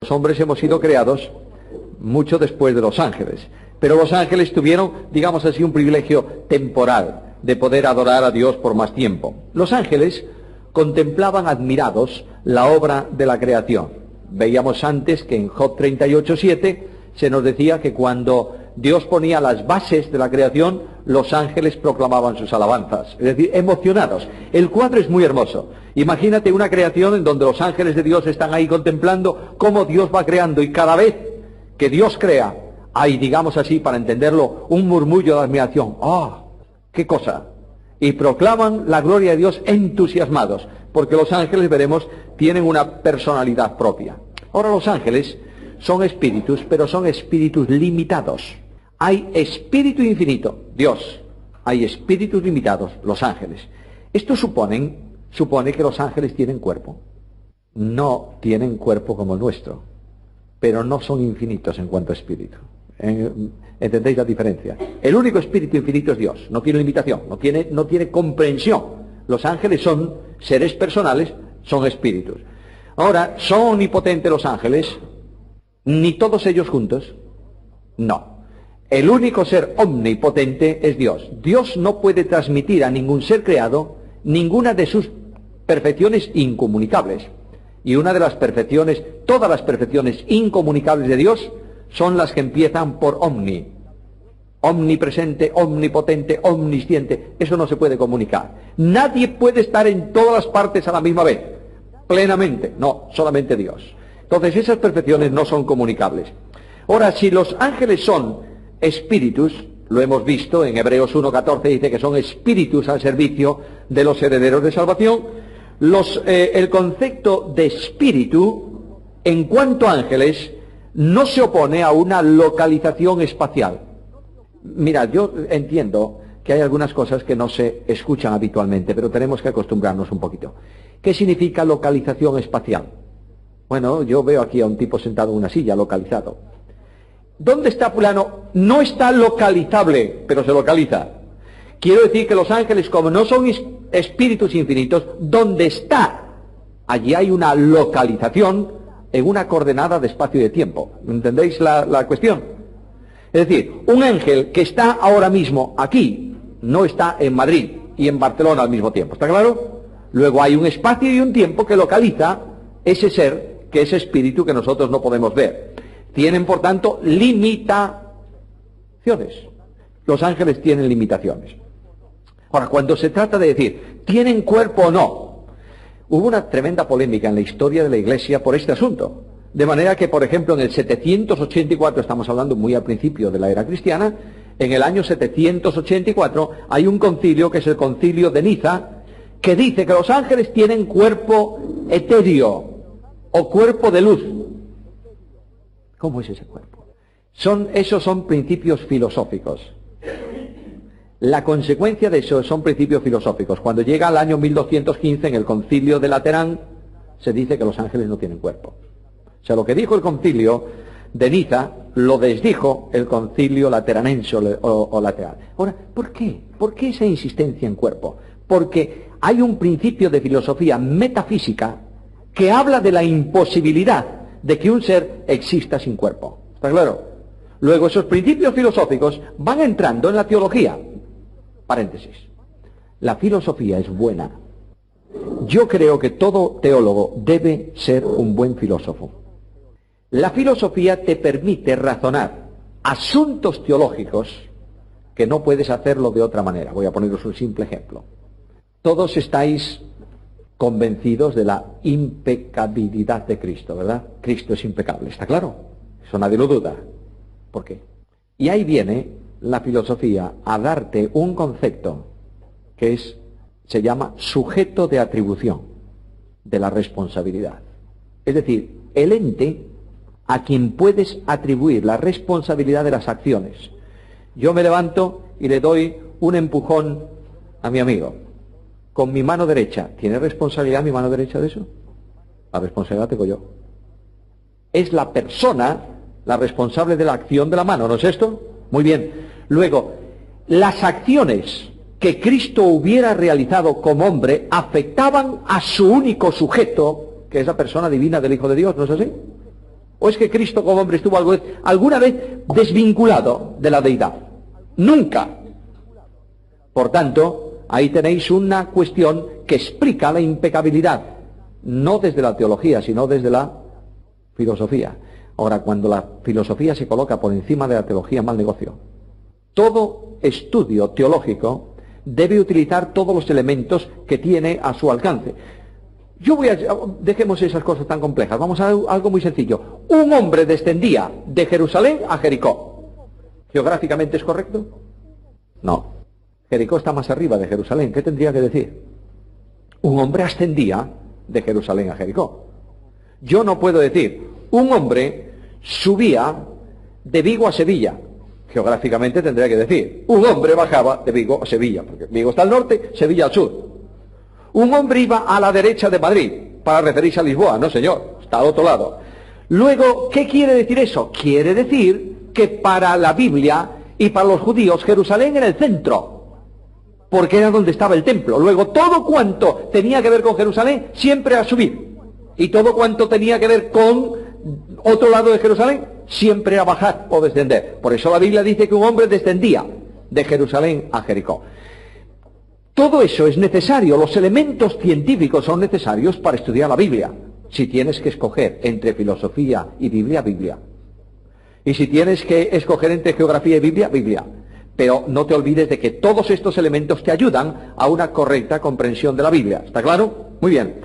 Los hombres hemos sido creados mucho después de los ángeles, pero los ángeles tuvieron, digamos así, un privilegio temporal de poder adorar a Dios por más tiempo. Los ángeles contemplaban admirados la obra de la creación. Veíamos antes que en Job 38:7 se nos decía que cuando Dios ponía las bases de la creación, los ángeles proclamaban sus alabanzas, es decir, emocionados. El cuadro es muy hermoso. Imagínate una creación en donde los ángeles de Dios están ahí contemplando cómo Dios va creando, y cada vez que Dios crea, hay, digamos así, para entenderlo, un murmullo de admiración. ¡Ah! ¡Qué cosa! Y proclaman la gloria de Dios entusiasmados, porque los ángeles, veremos, tienen una personalidad propia. Ahora, los ángeles son espíritus, pero son espíritus limitados. Hay espíritu infinito, Dios. Hay espíritus limitados, los ángeles. Esto supone que los ángeles tienen cuerpo. No tienen cuerpo como el nuestro, pero no son infinitos en cuanto a espíritu. ¿Entendéis la diferencia? El único espíritu infinito es Dios. No tiene limitación, no tiene comprensión. Los ángeles son seres personales, son espíritus. Ahora, ¿son omnipotentes los ángeles? Ni todos ellos juntos. No. El único ser omnipotente es Dios. Dios no puede transmitir a ningún ser creado ninguna de sus perfecciones incomunicables. Y una de las perfecciones, todas las perfecciones incomunicables de Dios son las que empiezan por omni. Omnipresente, omnipotente, omnisciente. Eso no se puede comunicar. Nadie puede estar en todas las partes a la misma vez, plenamente. No, solamente Dios. Entonces esas perfecciones no son comunicables. Ahora, si los ángeles son espíritus, lo hemos visto en Hebreos 1:14, dice que son espíritus al servicio de los herederos de salvación. El concepto de espíritu, en cuanto a ángeles, no se opone a una localización espacial. Mira, yo entiendo que hay algunas cosas que no se escuchan habitualmente, pero tenemos que acostumbrarnos un poquito. ¿Qué significa localización espacial? Bueno, yo veo aquí a un tipo sentado en una silla, localizado. ¿Dónde está fulano? No está localizable, pero se localiza. Quiero decir que los ángeles, como no son espíritus infinitos, donde está, allí hay una localización en una coordenada de espacio y de tiempo. ¿Entendéis la cuestión? Es decir, un ángel que está ahora mismo aquí, no está en Madrid y en Barcelona al mismo tiempo. ¿Está claro? Luego hay un espacio y un tiempo que localiza ese ser, que es espíritu, que nosotros no podemos ver. Tienen, por tanto, limitaciones. Los ángeles tienen limitaciones. Ahora, cuando se trata de decir, ¿tienen cuerpo o no? Hubo una tremenda polémica en la historia de la Iglesia por este asunto. De manera que, por ejemplo, en el 784, estamos hablando muy al principio de la era cristiana, en el año 784 hay un concilio, que es el concilio de Niza, que dice que los ángeles tienen cuerpo etéreo o cuerpo de luz. ¿Cómo es ese cuerpo? Esos son principios filosóficos. La consecuencia de eso son principios filosóficos. Cuando llega al año 1215, en el concilio de Laterán, se dice que los ángeles no tienen cuerpo. O sea, lo que dijo el concilio de Niza, lo desdijo el concilio lateranense o lateral. Ahora, ¿por qué? ¿Por qué esa insistencia en cuerpo? Porque hay un principio de filosofía metafísica que habla de la imposibilidad de que un ser exista sin cuerpo. ¿Está claro? Luego esos principios filosóficos van entrando en la teología. Paréntesis. La filosofía es buena. Yo creo que todo teólogo debe ser un buen filósofo. La filosofía te permite razonar asuntos teológicos que no puedes hacerlo de otra manera. Voy a poneros un simple ejemplo. Todos estáis convencidos de la impecabilidad de Cristo, ¿verdad? Cristo es impecable, ¿está claro? Eso nadie lo duda. ¿Por qué? Y ahí viene la filosofía a darte un concepto que se llama sujeto de atribución de la responsabilidad. Es decir, el ente a quien puedes atribuir la responsabilidad de las acciones. Yo me levanto y le doy un empujón a mi amigo. Con mi mano derecha. ¿Tiene responsabilidad mi mano derecha de eso? La responsabilidad tengo yo. Es la persona la responsable de la acción de la mano, ¿no es esto? Muy bien. Luego, las acciones que Cristo hubiera realizado como hombre afectaban a su único sujeto, que es la persona divina del Hijo de Dios, ¿no es así? ¿O es que Cristo como hombre estuvo alguna vez desvinculado de la deidad? Nunca. Por tanto, ahí tenéis una cuestión que explica la impecabilidad, no desde la teología, sino desde la filosofía. Ahora, cuando la filosofía se coloca por encima de la teología, mal negocio. Todo estudio teológico debe utilizar todos los elementos que tiene a su alcance. Dejemos esas cosas tan complejas, vamos a algo muy sencillo. Un hombre descendía de Jerusalén a Jericó. ¿Geográficamente es correcto? No. Jericó está más arriba de Jerusalén. ¿Qué tendría que decir? Un hombre ascendía de Jerusalén a Jericó. Yo no puedo decir, un hombre subía de Vigo a Sevilla. Geográficamente tendría que decir, un hombre bajaba de Vigo a Sevilla, porque Vigo está al norte, Sevilla al sur. Un hombre iba a la derecha de Madrid, para referirse a Lisboa. No, señor, está al otro lado. Luego, ¿qué quiere decir eso? Quiere decir que para la Biblia y para los judíos, Jerusalén era el centro, porque era donde estaba el templo. Luego, todo cuanto tenía que ver con Jerusalén, siempre a subir. Y todo cuanto tenía que ver con otro lado de Jerusalén, siempre a bajar o descender. Por eso la Biblia dice que un hombre descendía de Jerusalén a Jericó. Todo eso es necesario, los elementos científicos son necesarios para estudiar la Biblia. Si tienes que escoger entre filosofía y Biblia, Biblia. Y si tienes que escoger entre geografía y Biblia, Biblia. Pero no te olvides de que todos estos elementos te ayudan a una correcta comprensión de la Biblia. ¿Está claro? Muy bien.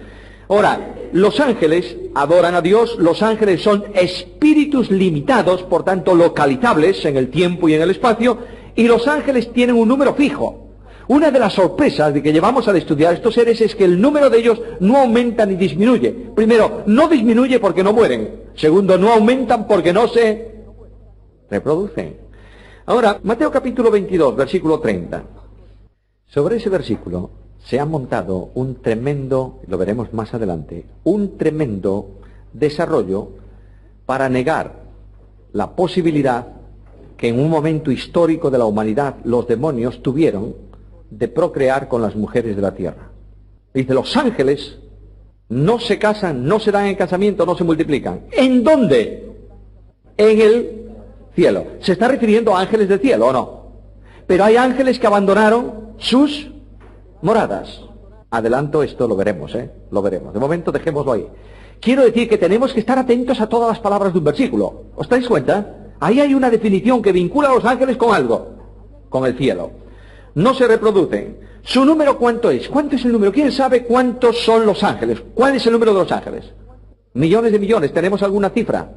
Ahora, los ángeles adoran a Dios, los ángeles son espíritus limitados, por tanto localizables en el tiempo y en el espacio, y los ángeles tienen un número fijo. Una de las sorpresas de que llevamos al estudiar estos seres es que el número de ellos no aumenta ni disminuye. Primero, no disminuye porque no mueren. Segundo, no aumentan porque no se reproducen. Ahora, Mateo capítulo 22, versículo 30. Sobre ese versículo se ha montado un tremendo, lo veremos más adelante, un tremendo desarrollo para negar la posibilidad que en un momento histórico de la humanidad los demonios tuvieron de procrear con las mujeres de la tierra. Dice, los ángeles no se casan, no se dan en casamiento, no se multiplican. ¿En dónde? En el cielo. ¿Se está refiriendo a ángeles del cielo o no? Pero hay ángeles que abandonaron sus moradas. Adelanto esto, lo veremos, lo veremos. De momento dejémoslo ahí. Quiero decir que tenemos que estar atentos a todas las palabras de un versículo. ¿Os dais cuenta? Ahí hay una definición que vincula a los ángeles con algo, con el cielo. No se reproducen. ¿Su número cuánto es? ¿Cuánto es el número? ¿Quién sabe cuántos son los ángeles? ¿Cuál es el número de los ángeles? Millones de millones. ¿Tenemos alguna cifra?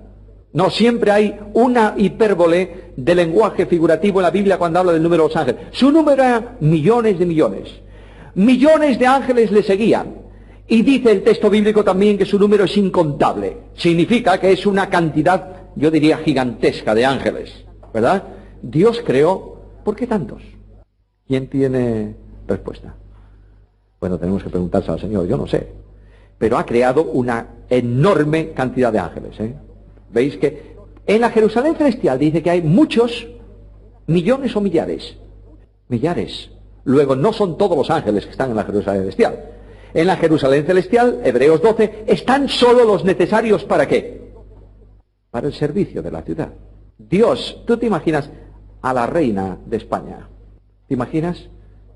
No, siempre hay una hipérbole de lenguaje figurativo en la Biblia cuando habla del número de los ángeles. Su número era millones de millones. Millones de ángeles le seguían. Y dice el texto bíblico también que su número es incontable. Significa que es una cantidad, yo diría, gigantesca de ángeles. ¿Verdad? Dios creó, ¿por qué tantos? ¿Quién tiene respuesta? Bueno, tenemos que preguntárselo al Señor, yo no sé. Pero ha creado una enorme cantidad de ángeles. Veis que en la Jerusalén celestial dice que hay muchos, millones o millares. Millares. Luego no son todos los ángeles que están en la Jerusalén celestial. En la Jerusalén celestial, Hebreos 12, están solo los necesarios ¿para qué? Para el servicio de la ciudad. Dios, ¿tú te imaginas a la reina de España? ¿Te imaginas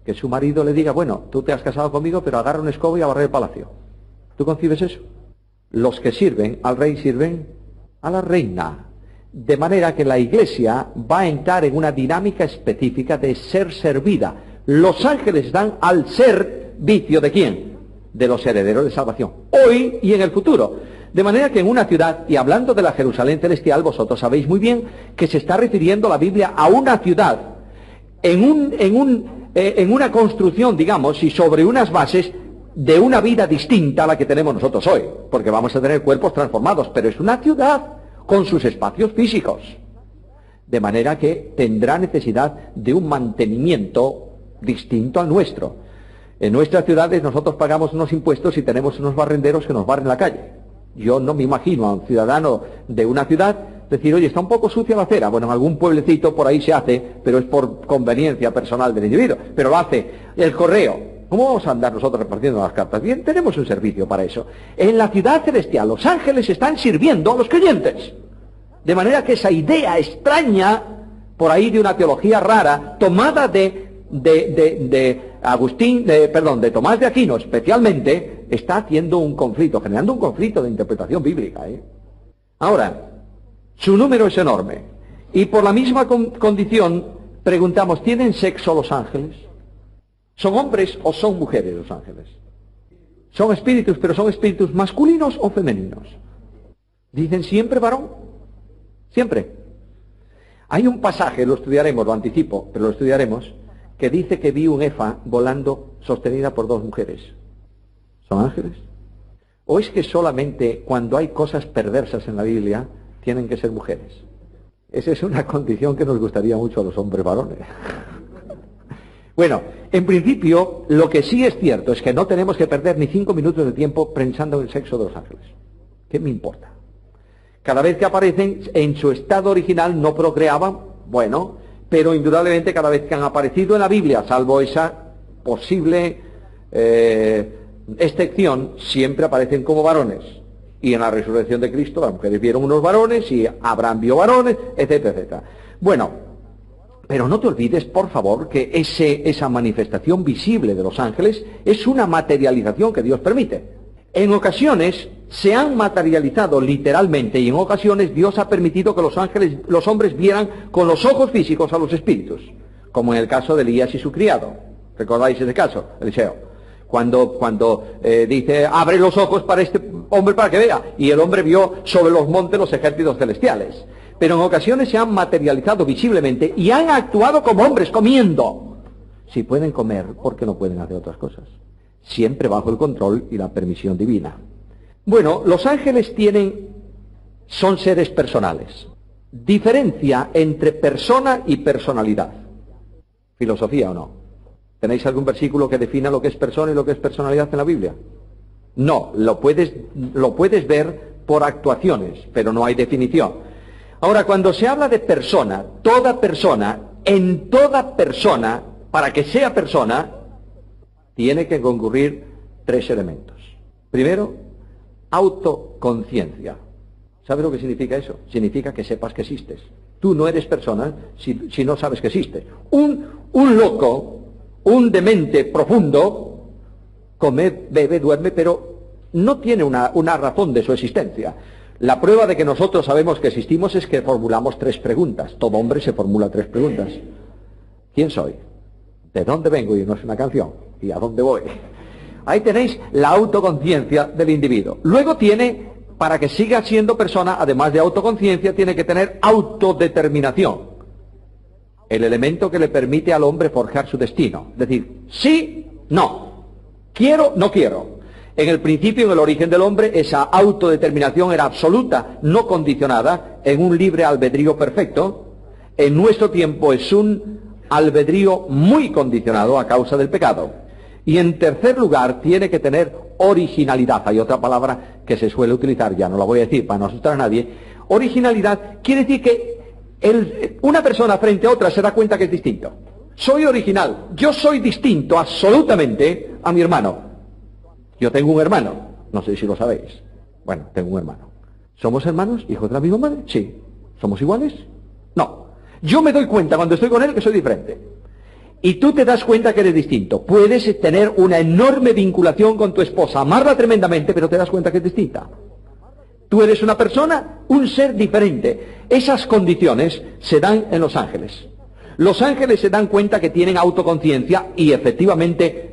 que su marido le diga, bueno, tú te has casado conmigo, pero agarra un escoba y a barrer el palacio? ¿Tú concibes eso? Los que sirven al rey sirven a la reina. De manera que la iglesia va a entrar en una dinámica específica de ser servida. Los ángeles dan al servicio ¿de quién? De los herederos de salvación. Hoy y en el futuro. De manera que en una ciudad, y hablando de la Jerusalén celestial, vosotros sabéis muy bien que se está refiriendo la Biblia a una ciudad en una construcción, digamos, y sobre unas bases de una vida distinta a la que tenemos nosotros hoy, porque vamos a tener cuerpos transformados, pero es una ciudad con sus espacios físicos, de manera que tendrá necesidad de un mantenimiento distinto al nuestro. En nuestras ciudades nosotros pagamos unos impuestos y tenemos unos barrenderos que nos barren la calle. Yo no me imagino a un ciudadano de una ciudad decir, oye, está un poco sucia la acera. Bueno, en algún pueblecito por ahí se hace, pero es por conveniencia personal del individuo. Pero lo hace el correo, ¿Cómo vamos a andar nosotros repartiendo las cartas? Bien, tenemos un servicio para eso. En la ciudad celestial, los ángeles están sirviendo a los creyentes. De manera que esa idea extraña, por ahí de una teología rara, tomada de Tomás de Aquino especialmente, está haciendo un conflicto, generando un conflicto de interpretación bíblica. Ahora, su número es enorme. Y por la misma condición, preguntamos, ¿tienen sexo los ángeles? ¿Son hombres o son mujeres los ángeles? Son espíritus, pero ¿son espíritus masculinos o femeninos? Dicen siempre varón. Siempre. Hay un pasaje, lo estudiaremos, lo anticipo, pero lo estudiaremos, que dice que vi un efa volando sostenida por dos mujeres. ¿Son ángeles? ¿O es que solamente cuando hay cosas perversas en la Biblia tienen que ser mujeres? Esa es una condición que nos gustaría mucho a los hombres varones. Bueno, en principio, lo que sí es cierto es que no tenemos que perder ni 5 minutos de tiempo pensando en el sexo de los ángeles. ¿Qué me importa? Cada vez que aparecen en su estado original no procreaban, bueno, pero indudablemente cada vez que han aparecido en la Biblia, salvo esa posible excepción, siempre aparecen como varones. Y en la resurrección de Cristo las mujeres vieron unos varones y Abraham vio varones, etcétera, etcétera. Bueno, pero no te olvides, por favor, que esa manifestación visible de los ángeles es una materialización que Dios permite. En ocasiones se han materializado literalmente y en ocasiones Dios ha permitido que los hombres vieran con los ojos físicos a los espíritus, como en el caso de Elías y su criado. ¿Recordáis ese caso, Eliseo? Cuando dice, abre los ojos para este hombre para que vea, y el hombre vio sobre los montes los ejércitos celestiales. Pero en ocasiones se han materializado visiblemente y han actuado como hombres comiendo. Si pueden comer, ¿por qué no pueden hacer otras cosas? Siempre bajo el control y la permisión divina. Bueno, los ángeles son seres personales. Diferencia entre persona y personalidad. ¿Filosofía o no? ¿Tenéis algún versículo que defina lo que es persona y lo que es personalidad en la Biblia? No, lo puedes ver por actuaciones, pero no hay definición. Ahora, cuando se habla de persona, en toda persona, para que sea persona, tiene que concurrir 3 elementos. Primero, autoconciencia. ¿Sabes lo que significa eso? Significa que sepas que existes. Tú no eres persona si no sabes que existes. Un loco, un demente profundo, come, bebe, duerme, pero no tiene una razón de su existencia. La prueba de que nosotros sabemos que existimos es que formulamos 3 preguntas. Todo hombre se formula 3 preguntas. ¿Quién soy? ¿De dónde vengo? Y no es una canción. ¿Y a dónde voy? Ahí tenéis la autoconciencia del individuo. Luego para que siga siendo persona, además de autoconciencia, tiene que tener autodeterminación. El elemento que le permite al hombre forjar su destino. Es decir, sí, no. Quiero, no quiero. En el principio, en el origen del hombre, esa autodeterminación era absoluta, no condicionada, en un libre albedrío perfecto. En nuestro tiempo es un albedrío muy condicionado a causa del pecado. Y en tercer lugar, tiene que tener originalidad. Hay otra palabra que se suele utilizar, ya no la voy a decir para no asustar a nadie. Originalidad quiere decir que una persona frente a otra se da cuenta que es distinto. Soy original, yo soy distinto absolutamente a mi hermano. Yo tengo un hermano, no sé si lo sabéis. Bueno, tengo un hermano. ¿Somos hermanos, hijos de la misma madre? Sí. ¿Somos iguales? No. Yo me doy cuenta cuando estoy con él que soy diferente. Y tú te das cuenta que eres distinto. Puedes tener una enorme vinculación con tu esposa, amarla tremendamente, pero te das cuenta que es distinta. Tú eres una persona, un ser diferente. Esas condiciones se dan en los ángeles. Los ángeles se dan cuenta que tienen autoconciencia y efectivamente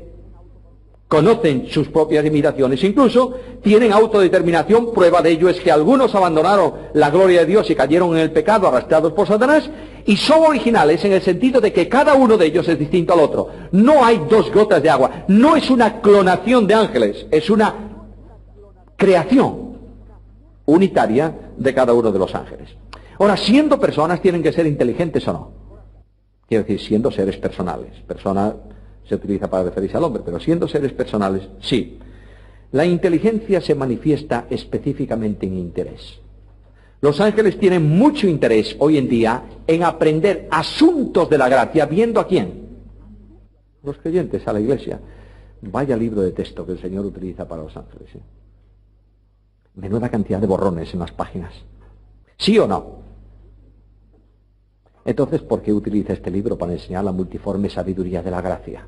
conocen sus propias limitaciones, incluso tienen autodeterminación. Prueba de ello es que algunos abandonaron la gloria de Dios y cayeron en el pecado arrastrados por Satanás, y son originales en el sentido de que cada uno de ellos es distinto al otro. No hay 2 gotas de agua, no es una clonación de ángeles, es una creación unitaria de cada uno de los ángeles. Ahora, siendo personas, ¿tienen que ser inteligentes o no? Quiero decir, siendo seres personales. Persona se utiliza para referirse al hombre, pero siendo seres personales, sí. La inteligencia se manifiesta específicamente en interés. Los ángeles tienen mucho interés hoy en día en aprender asuntos de la gracia, viendo a quién. Los creyentes, a la iglesia. Vaya libro de texto que el Señor utiliza para los ángeles, ¿eh? Menuda cantidad de borrones en las páginas. ¿Sí o no? Entonces, ¿por qué utiliza este libro para enseñar la multiforme sabiduría de la gracia?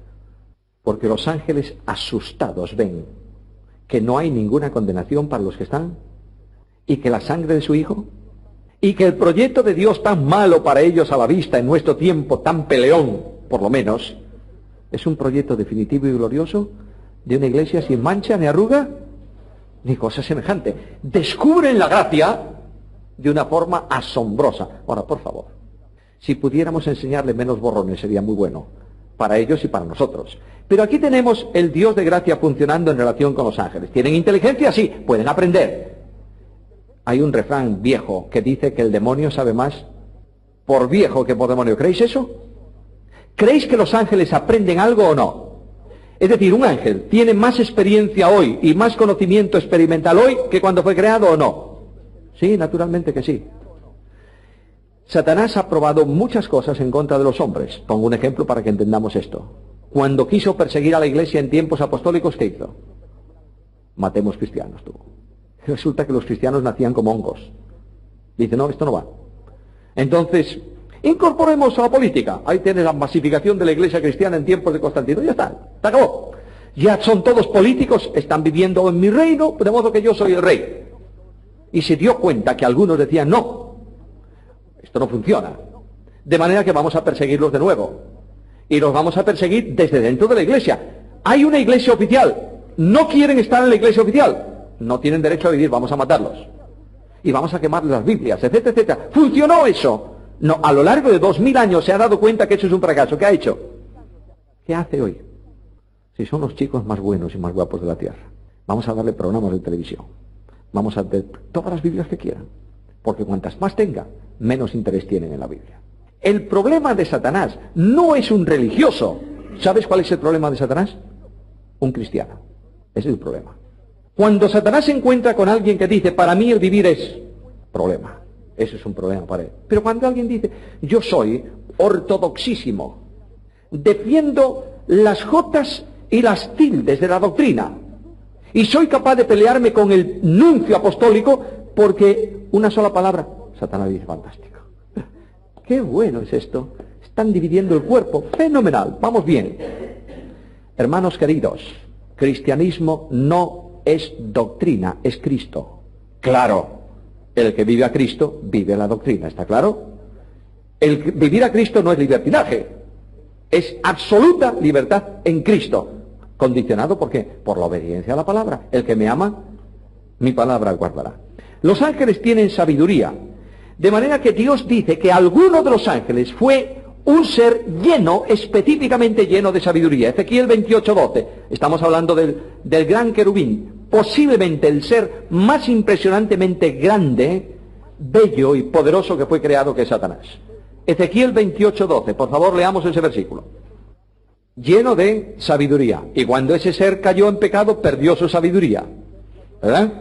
Porque los ángeles asustados ven que no hay ninguna condenación para los que están, y que la sangre de su Hijo, y que el proyecto de Dios tan malo para ellos a la vista en nuestro tiempo, tan peleón, por lo menos, es un proyecto definitivo y glorioso de una iglesia sin mancha, ni arruga, ni cosa semejante. Descubren la gracia de una forma asombrosa. Ahora, por favor, si pudiéramos enseñarle menos borrones sería muy bueno, para ellos y para nosotros. Pero aquí tenemos el Dios de gracia funcionando en relación con los ángeles. ¿Tienen inteligencia? Sí, pueden aprender. Hay un refrán viejo que dice que el demonio sabe más por viejo que por demonio. ¿Creéis eso? ¿Creéis que los ángeles aprenden algo o no? Es decir, ¿un ángel tiene más experiencia hoy y más conocimiento experimental hoy que cuando fue creado o no? Sí, naturalmente que sí. Satanás ha probado muchas cosas en contra de los hombres. Pongo un ejemplo para que entendamos esto. Cuando quiso perseguir a la iglesia en tiempos apostólicos, ¿qué hizo? Matemos cristianos, tú. Resulta que los cristianos nacían como hongos. Dice, no, esto no va. Entonces, incorporemos a la política. Ahí tienes la masificación de la iglesia cristiana en tiempos de Constantino. Ya está, se acabó. Ya son todos políticos, están viviendo en mi reino, de modo que yo soy el rey. Y se dio cuenta que algunos decían, no, esto no funciona. De manera que vamos a perseguirlos de nuevo. Y los vamos a perseguir desde dentro de la iglesia. Hay una iglesia oficial. No quieren estar en la iglesia oficial. No tienen derecho a vivir, vamos a matarlos. Y vamos a quemarles las Biblias, etcétera, etcétera. ¿Funcionó eso? No, a lo largo de 2000 años se ha dado cuenta que eso es un fracaso. ¿Qué ha hecho? ¿Qué hace hoy? Si son los chicos más buenos y más guapos de la tierra, vamos a darle programas de televisión. Vamos a ver todas las Biblias que quieran. Porque cuantas más tenga, menos interés tienen en la Biblia. El problema de Satanás no es un religioso. ¿Sabes cuál es el problema de Satanás? Un cristiano. Ese es el problema. Cuando Satanás se encuentra con alguien que dice, para mí el vivir es problema. Ese es un problema para él. Pero cuando alguien dice, yo soy ortodoxísimo, defiendo las jotas y las tildes de la doctrina, y soy capaz de pelearme con el nuncio apostólico porque una sola palabra, Satanás dice, fantástico. Qué bueno es esto. Están dividiendo el cuerpo. Fenomenal. Vamos bien. Hermanos queridos, cristianismo no es doctrina, es Cristo. Claro, el que vive a Cristo vive la doctrina, ¿está claro? El vivir a Cristo no es libertinaje, es absoluta libertad en Cristo. ¿Condicionado por qué? Por la obediencia a la palabra. El que me ama, mi palabra guardará. Los ángeles tienen sabiduría, de manera que Dios dice que alguno de los ángeles fue un ser lleno, específicamente lleno de sabiduría. Ezequiel 28:12, estamos hablando del gran querubín, posiblemente el ser más impresionantemente grande, bello y poderoso que fue creado, que es Satanás. Ezequiel 28:12, por favor leamos ese versículo. Lleno de sabiduría. Y cuando ese ser cayó en pecado, perdió su sabiduría. ¿Verdad?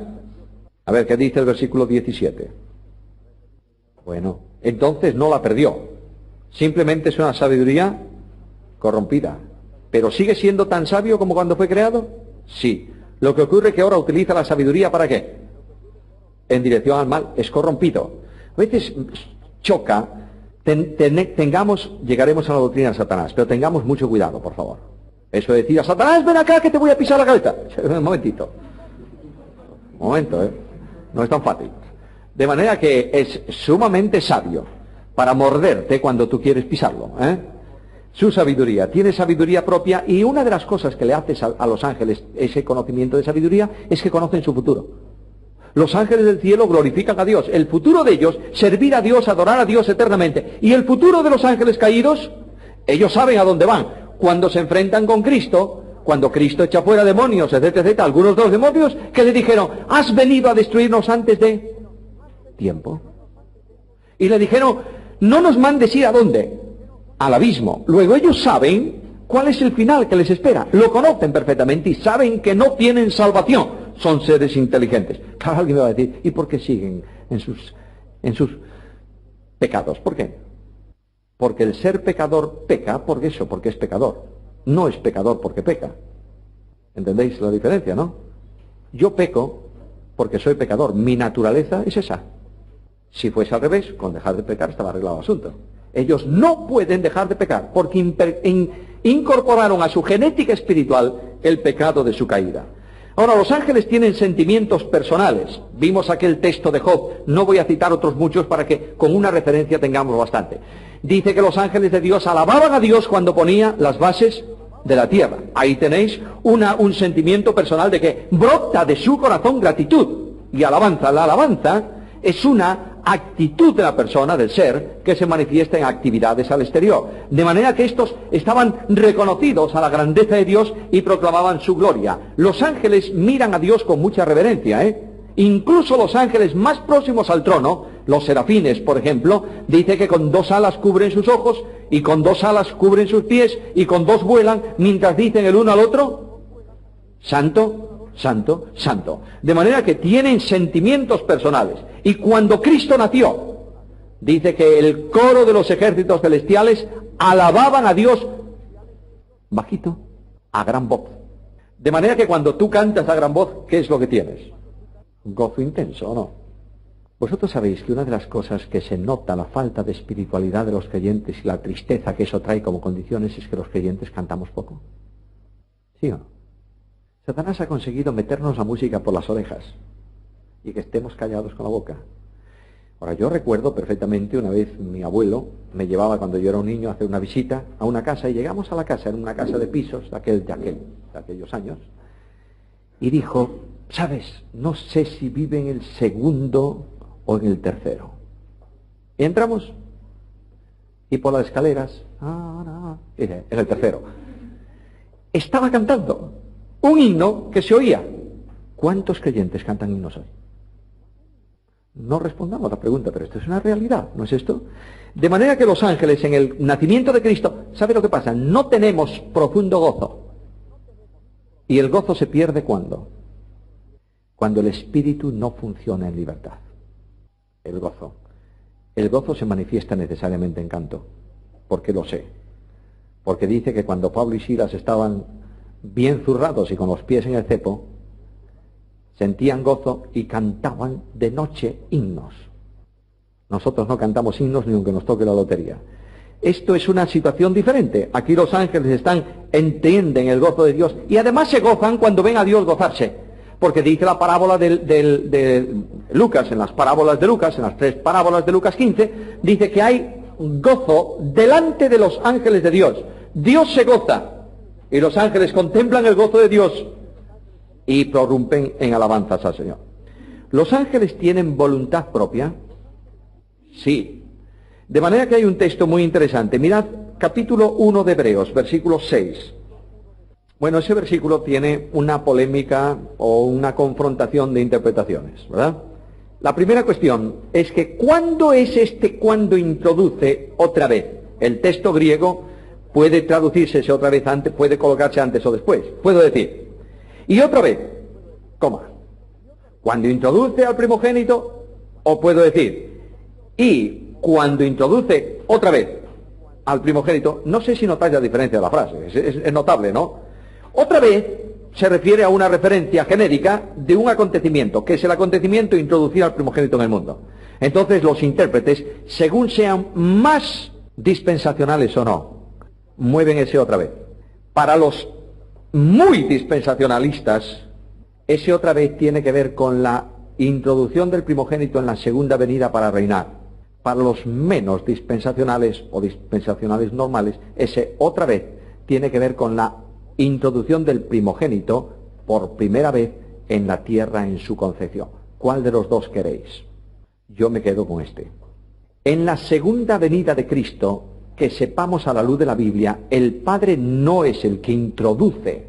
A ver, ¿qué dice el versículo 17? Bueno, entonces no la perdió. Simplemente es una sabiduría corrompida. ¿Pero sigue siendo tan sabio como cuando fue creado? Sí. Lo que ocurre es que ahora utiliza la sabiduría ¿para qué? En dirección al mal. Es corrompido. A veces choca. Llegaremos a la doctrina de Satanás, pero tengamos mucho cuidado, por favor. Eso de decir a Satanás, ven acá que te voy a pisar la cabeza. Un momentito. Un momento, no es tan fácil. De manera que es sumamente sabio para morderte cuando tú quieres pisarlo. Su sabiduría, tiene sabiduría propia, y una de las cosas que le haces a los ángeles ese conocimiento de sabiduría es que conocen su futuro. Los ángeles del cielo glorifican a Dios. El futuro de ellos, servir a Dios, adorar a Dios eternamente. Y el futuro de los ángeles caídos, ellos saben a dónde van. Cuando se enfrentan con Cristo, cuando Cristo echa fuera demonios, etcétera, etcétera, algunos de los demonios que le dijeron, has venido a destruirnos antes de tiempo. Y le dijeron, no nos mandes ir a dónde, al abismo. Luego ellos saben cuál es el final que les espera. Lo conocen perfectamente y saben que no tienen salvación. Son seres inteligentes. Claro, alguien me va a decir, ¿y por qué siguen en sus pecados? ¿Por qué? Porque el ser pecador peca por eso, porque es pecador. No es pecador porque peca. ¿Entendéis la diferencia, no? Yo peco porque soy pecador. Mi naturaleza es esa. Si fuese al revés, con dejar de pecar estaba arreglado el asunto. Ellos no pueden dejar de pecar porque incorporaron a su genética espiritual el pecado de su caída. Ahora, los ángeles tienen sentimientos personales. Vimos aquel texto de Job. No voy a citar otros muchos para que con una referencia tengamos bastante. Dice que los ángeles de Dios alababan a Dios cuando ponía las bases de la tierra. Ahí tenéis un sentimiento personal de que brota de su corazón gratitud y alabanza. La alabanza es una actitud de la persona, del ser, que se manifiesta en actividades al exterior. De manera que estos estaban reconocidos a la grandeza de Dios y proclamaban su gloria. Los ángeles miran a Dios con mucha reverencia, Incluso los ángeles más próximos al trono, los serafines, por ejemplo, dice que con 2 alas cubren sus ojos, y con 2 alas cubren sus pies, y con 2 vuelan, mientras dicen el uno al otro, Santo, Santo, Santo. De manera que tienen sentimientos personales. Y cuando Cristo nació, dice que el coro de los ejércitos celestiales alababan a Dios bajito, a gran voz. De manera que cuando tú cantas a gran voz, ¿qué es lo que tienes? Gozo intenso, ¿o no? Vosotros sabéis que una de las cosas que se nota la falta de espiritualidad de los creyentes y la tristeza que eso trae como condiciones es que los creyentes cantamos poco. ¿Sí o no? Satanás ha conseguido meternos la música por las orejas y que estemos callados con la boca. Ahora, yo recuerdo perfectamente una vez mi abuelo me llevaba cuando yo era un niño a hacer una visita a una casa, y llegamos a la casa, en una casa de pisos de aquellos años, y dijo, ¿sabes? No sé si vive en el segundo o en el tercero. Y entramos, y por las escaleras, en el tercero. Estaba cantando un himno que se oía. ¿Cuántos creyentes cantan himnos hoy? No respondamos a la pregunta, pero esto es una realidad, ¿no es esto? De manera que los ángeles en el nacimiento de Cristo, ¿sabe lo que pasa? No tenemos profundo gozo. Y el gozo se pierde ¿cuándo? Cuando el espíritu no funciona en libertad. El gozo se manifiesta necesariamente en canto. ¿Por qué lo sé? Porque dice que cuando Pablo y Silas estaban bien zurrados y con los pies en el cepo, sentían gozo y cantaban de noche himnos. Nosotros no cantamos himnos ni aunque nos toque la lotería. Esto es una situación diferente. Aquí los ángeles entienden el gozo de Dios y además se gozan cuando ven a Dios gozarse. Porque dice la parábola de Lucas, en las parábolas de Lucas, en las 3 parábolas de Lucas 15, dice que hay gozo delante de los ángeles de Dios. Dios se goza y los ángeles contemplan el gozo de Dios y prorrumpen en alabanzas al Señor. ¿Los ángeles tienen voluntad propia? Sí. De manera que hay un texto muy interesante. Mirad, capítulo 1 de Hebreos, versículo 6. Bueno, ese versículo tiene una polémica o una confrontación de interpretaciones, ¿verdad? La primera cuestión es que ¿cuándo es cuando introduce otra vez? El texto griego puede traducirse ese otra vez antes, puede colocarse antes o después. Puedo decir, y otra vez, coma, cuando introduce al primogénito, o puedo decir, y cuando introduce otra vez al primogénito, no sé si notáis la diferencia de la frase, es notable, ¿no? Otra vez se refiere a una referencia genérica de un acontecimiento, que es el acontecimiento de introducir al primogénito en el mundo. Entonces los intérpretes, según sean más dispensacionales o no, mueven ese otra vez. Para los muy dispensacionalistas, ese otra vez tiene que ver con la introducción del primogénito en la segunda venida para reinar. Para los menos dispensacionales o dispensacionales normales, ese otra vez tiene que ver con la introducción del primogénito por primera vez en la tierra en su concepción. ¿Cuál de los dos queréis? Yo me quedo con este. En la segunda venida de Cristo, que sepamos a la luz de la Biblia, el Padre no es el que introduce.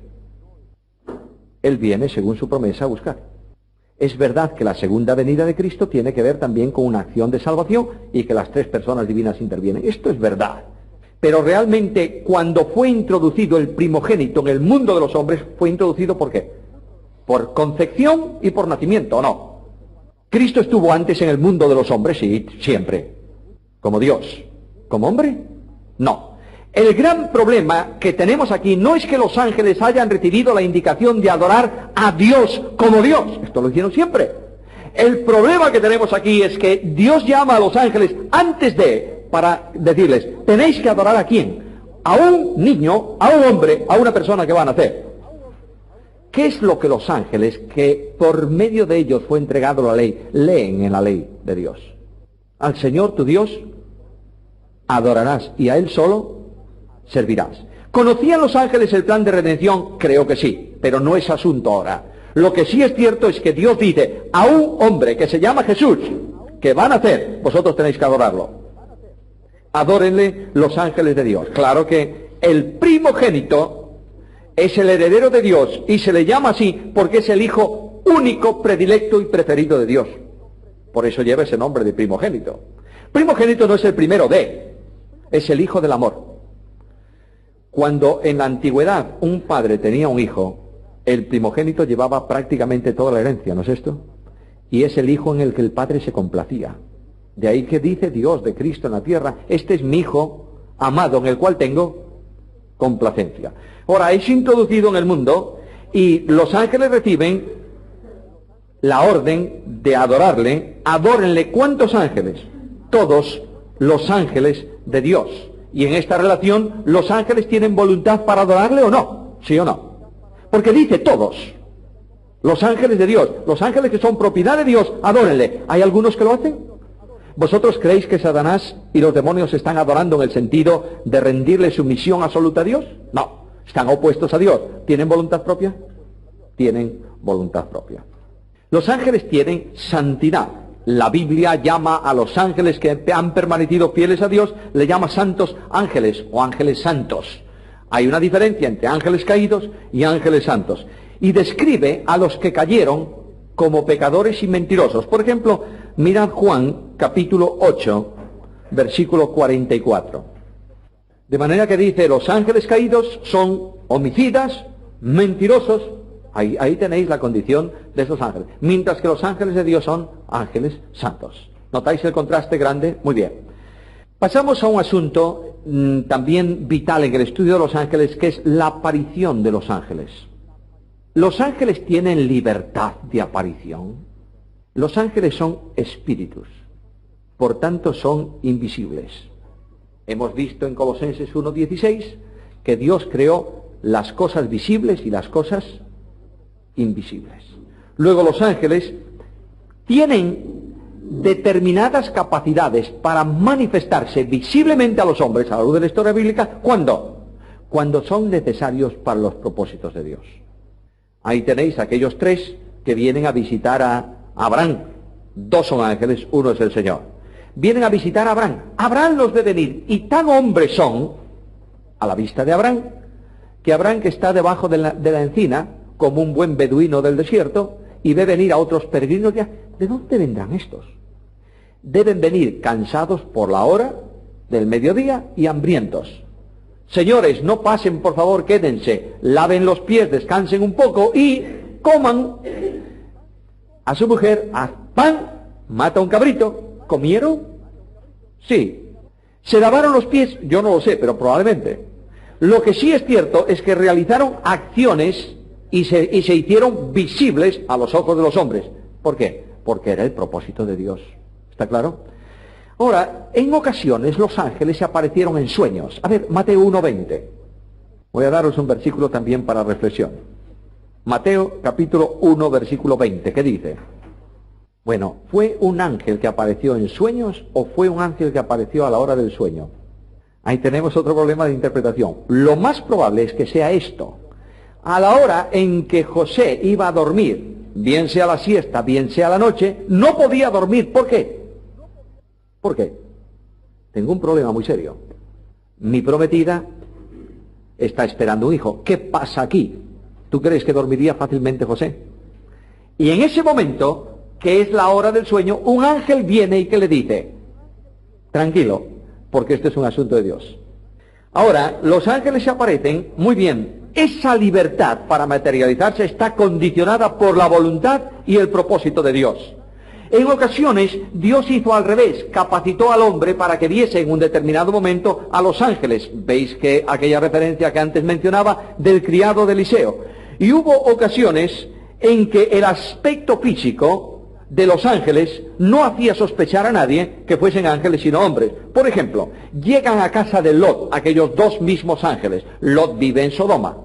Él viene, según su promesa, a buscar. Es verdad que la segunda venida de Cristo tiene que ver también con una acción de salvación y que las 3 personas divinas intervienen. Esto es verdad. Pero realmente, cuando fue introducido el primogénito en el mundo de los hombres, fue introducido ¿por qué? Por concepción y por nacimiento, ¿o no? ¿Cristo estuvo antes en el mundo de los hombres? Sí, siempre. ¿Como Dios? ¿Como hombre? No. El gran problema que tenemos aquí no es que los ángeles hayan recibido la indicación de adorar a Dios como Dios. Esto lo hicieron siempre. El problema que tenemos aquí es que Dios llama a los ángeles para decirles, tenéis que adorar ¿a quién? A un niño, a un hombre, a una persona que va a nacer. ¿Qué es lo que los ángeles, que por medio de ellos fue entregado la ley, leen en la ley de Dios? Al Señor tu Dios adorarás y a Él solo servirás. ¿Conocían los ángeles el plan de redención? Creo que sí, pero no es asunto ahora. Lo que sí es cierto es que Dios dice a un hombre que se llama Jesús, que va a nacer, vosotros tenéis que adorarlo. Adórenle los ángeles de Dios. Claro que el primogénito es el heredero de Dios y se le llama así porque es el hijo único, predilecto y preferido de Dios. Por eso lleva ese nombre de primogénito. Primogénito no es el primero es el hijo del amor. Cuando en la antigüedad un padre tenía un hijo, el primogénito llevaba prácticamente toda la herencia, ¿no es esto? Y es el hijo en el que el padre se complacía. De ahí que dice Dios de Cristo en la tierra, este es mi hijo amado en el cual tengo complacencia. Ahora, es introducido en el mundo y los ángeles reciben la orden de adorarle. Adórenle. ¿Cuántos ángeles? Todos los ángeles de Dios. Y en esta relación, ¿los ángeles tienen voluntad para adorarle o no? ¿Sí o no? Porque dice todos. Los ángeles de Dios, los ángeles que son propiedad de Dios, adórenle. ¿Hay algunos que lo hacen? ¿Vosotros creéis que Satanás y los demonios están adorando en el sentido de rendirle sumisión absoluta a Dios? No, están opuestos a Dios. ¿Tienen voluntad propia? Tienen voluntad propia. Los ángeles tienen santidad. La Biblia llama a los ángeles que han permanecido fieles a Dios, le llama santos ángeles o ángeles santos. Hay una diferencia entre ángeles caídos y ángeles santos. Y describe a los que cayeron como pecadores y mentirosos. Por ejemplo, mirad Juan, capítulo 8, versículo 44. De manera que dice, los ángeles caídos son homicidas, mentirosos. Ahí tenéis la condición de esos ángeles. Mientras que los ángeles de Dios son ángeles santos. ¿Notáis el contraste grande? Muy bien. Pasamos a un asunto también vital en el estudio de los ángeles, que es la aparición de los ángeles. ¿Los ángeles tienen libertad de aparición? Los ángeles son espíritus, por tanto son invisibles. Hemos visto en Colosenses 1:16 que Dios creó las cosas visibles y las cosas invisibles. Luego los ángeles tienen determinadas capacidades para manifestarse visiblemente a los hombres a la luz de la historia bíblica. ¿Cuándo? Cuando son necesarios para los propósitos de Dios. Ahí tenéis aquellos tres que vienen a visitar a Abraham. Dos son ángeles, uno es el Señor. Vienen a visitar a Abraham. Abraham los ve venir y tan hombres son, a la vista de Abraham, que Abraham, que está debajo de la encina, como un buen beduino del desierto, y ve venir a otros peregrinos. ¿De dónde vendrán estos? Deben venir cansados por la hora del mediodía y hambrientos. Señores, no pasen, por favor, quédense, laven los pies, descansen un poco y coman. A su mujer, haz pan, mata un cabrito. ¿Comieron? Sí. ¿Se lavaron los pies? Yo no lo sé, pero probablemente. Lo que sí es cierto es que realizaron acciones y se hicieron visibles a los ojos de los hombres. ¿Por qué? Porque era el propósito de Dios. ¿Está claro? Ahora, en ocasiones los ángeles se aparecieron en sueños. A ver, Mateo 1:20. Voy a daros un versículo también para reflexión. Mateo capítulo 1, versículo 20. ¿Qué dice? Bueno, ¿fue un ángel que apareció en sueños o fue un ángel que apareció a la hora del sueño? Ahí tenemos otro problema de interpretación. Lo más probable es que sea esto. A la hora en que José iba a dormir, bien sea la siesta, bien sea la noche, no podía dormir. ¿Por qué? ¿Por qué? Tengo un problema muy serio. Mi prometida está esperando un hijo. ¿Qué pasa aquí? ¿Tú crees que dormiría fácilmente José? Y en ese momento, que es la hora del sueño, un ángel viene y que le dice, tranquilo, porque este es un asunto de Dios. Ahora, los ángeles se aparecen, muy bien, esa libertad para materializarse está condicionada por la voluntad y el propósito de Dios. En ocasiones, Dios hizo al revés, capacitó al hombre para que viese en un determinado momento a los ángeles. Veis que aquella referencia que antes mencionaba del criado de Eliseo. Y hubo ocasiones en que el aspecto físico de los ángeles no hacía sospechar a nadie que fuesen ángeles sino hombres. Por ejemplo, llegan a casa de Lot, aquellos dos mismos ángeles. Lot vive en Sodoma.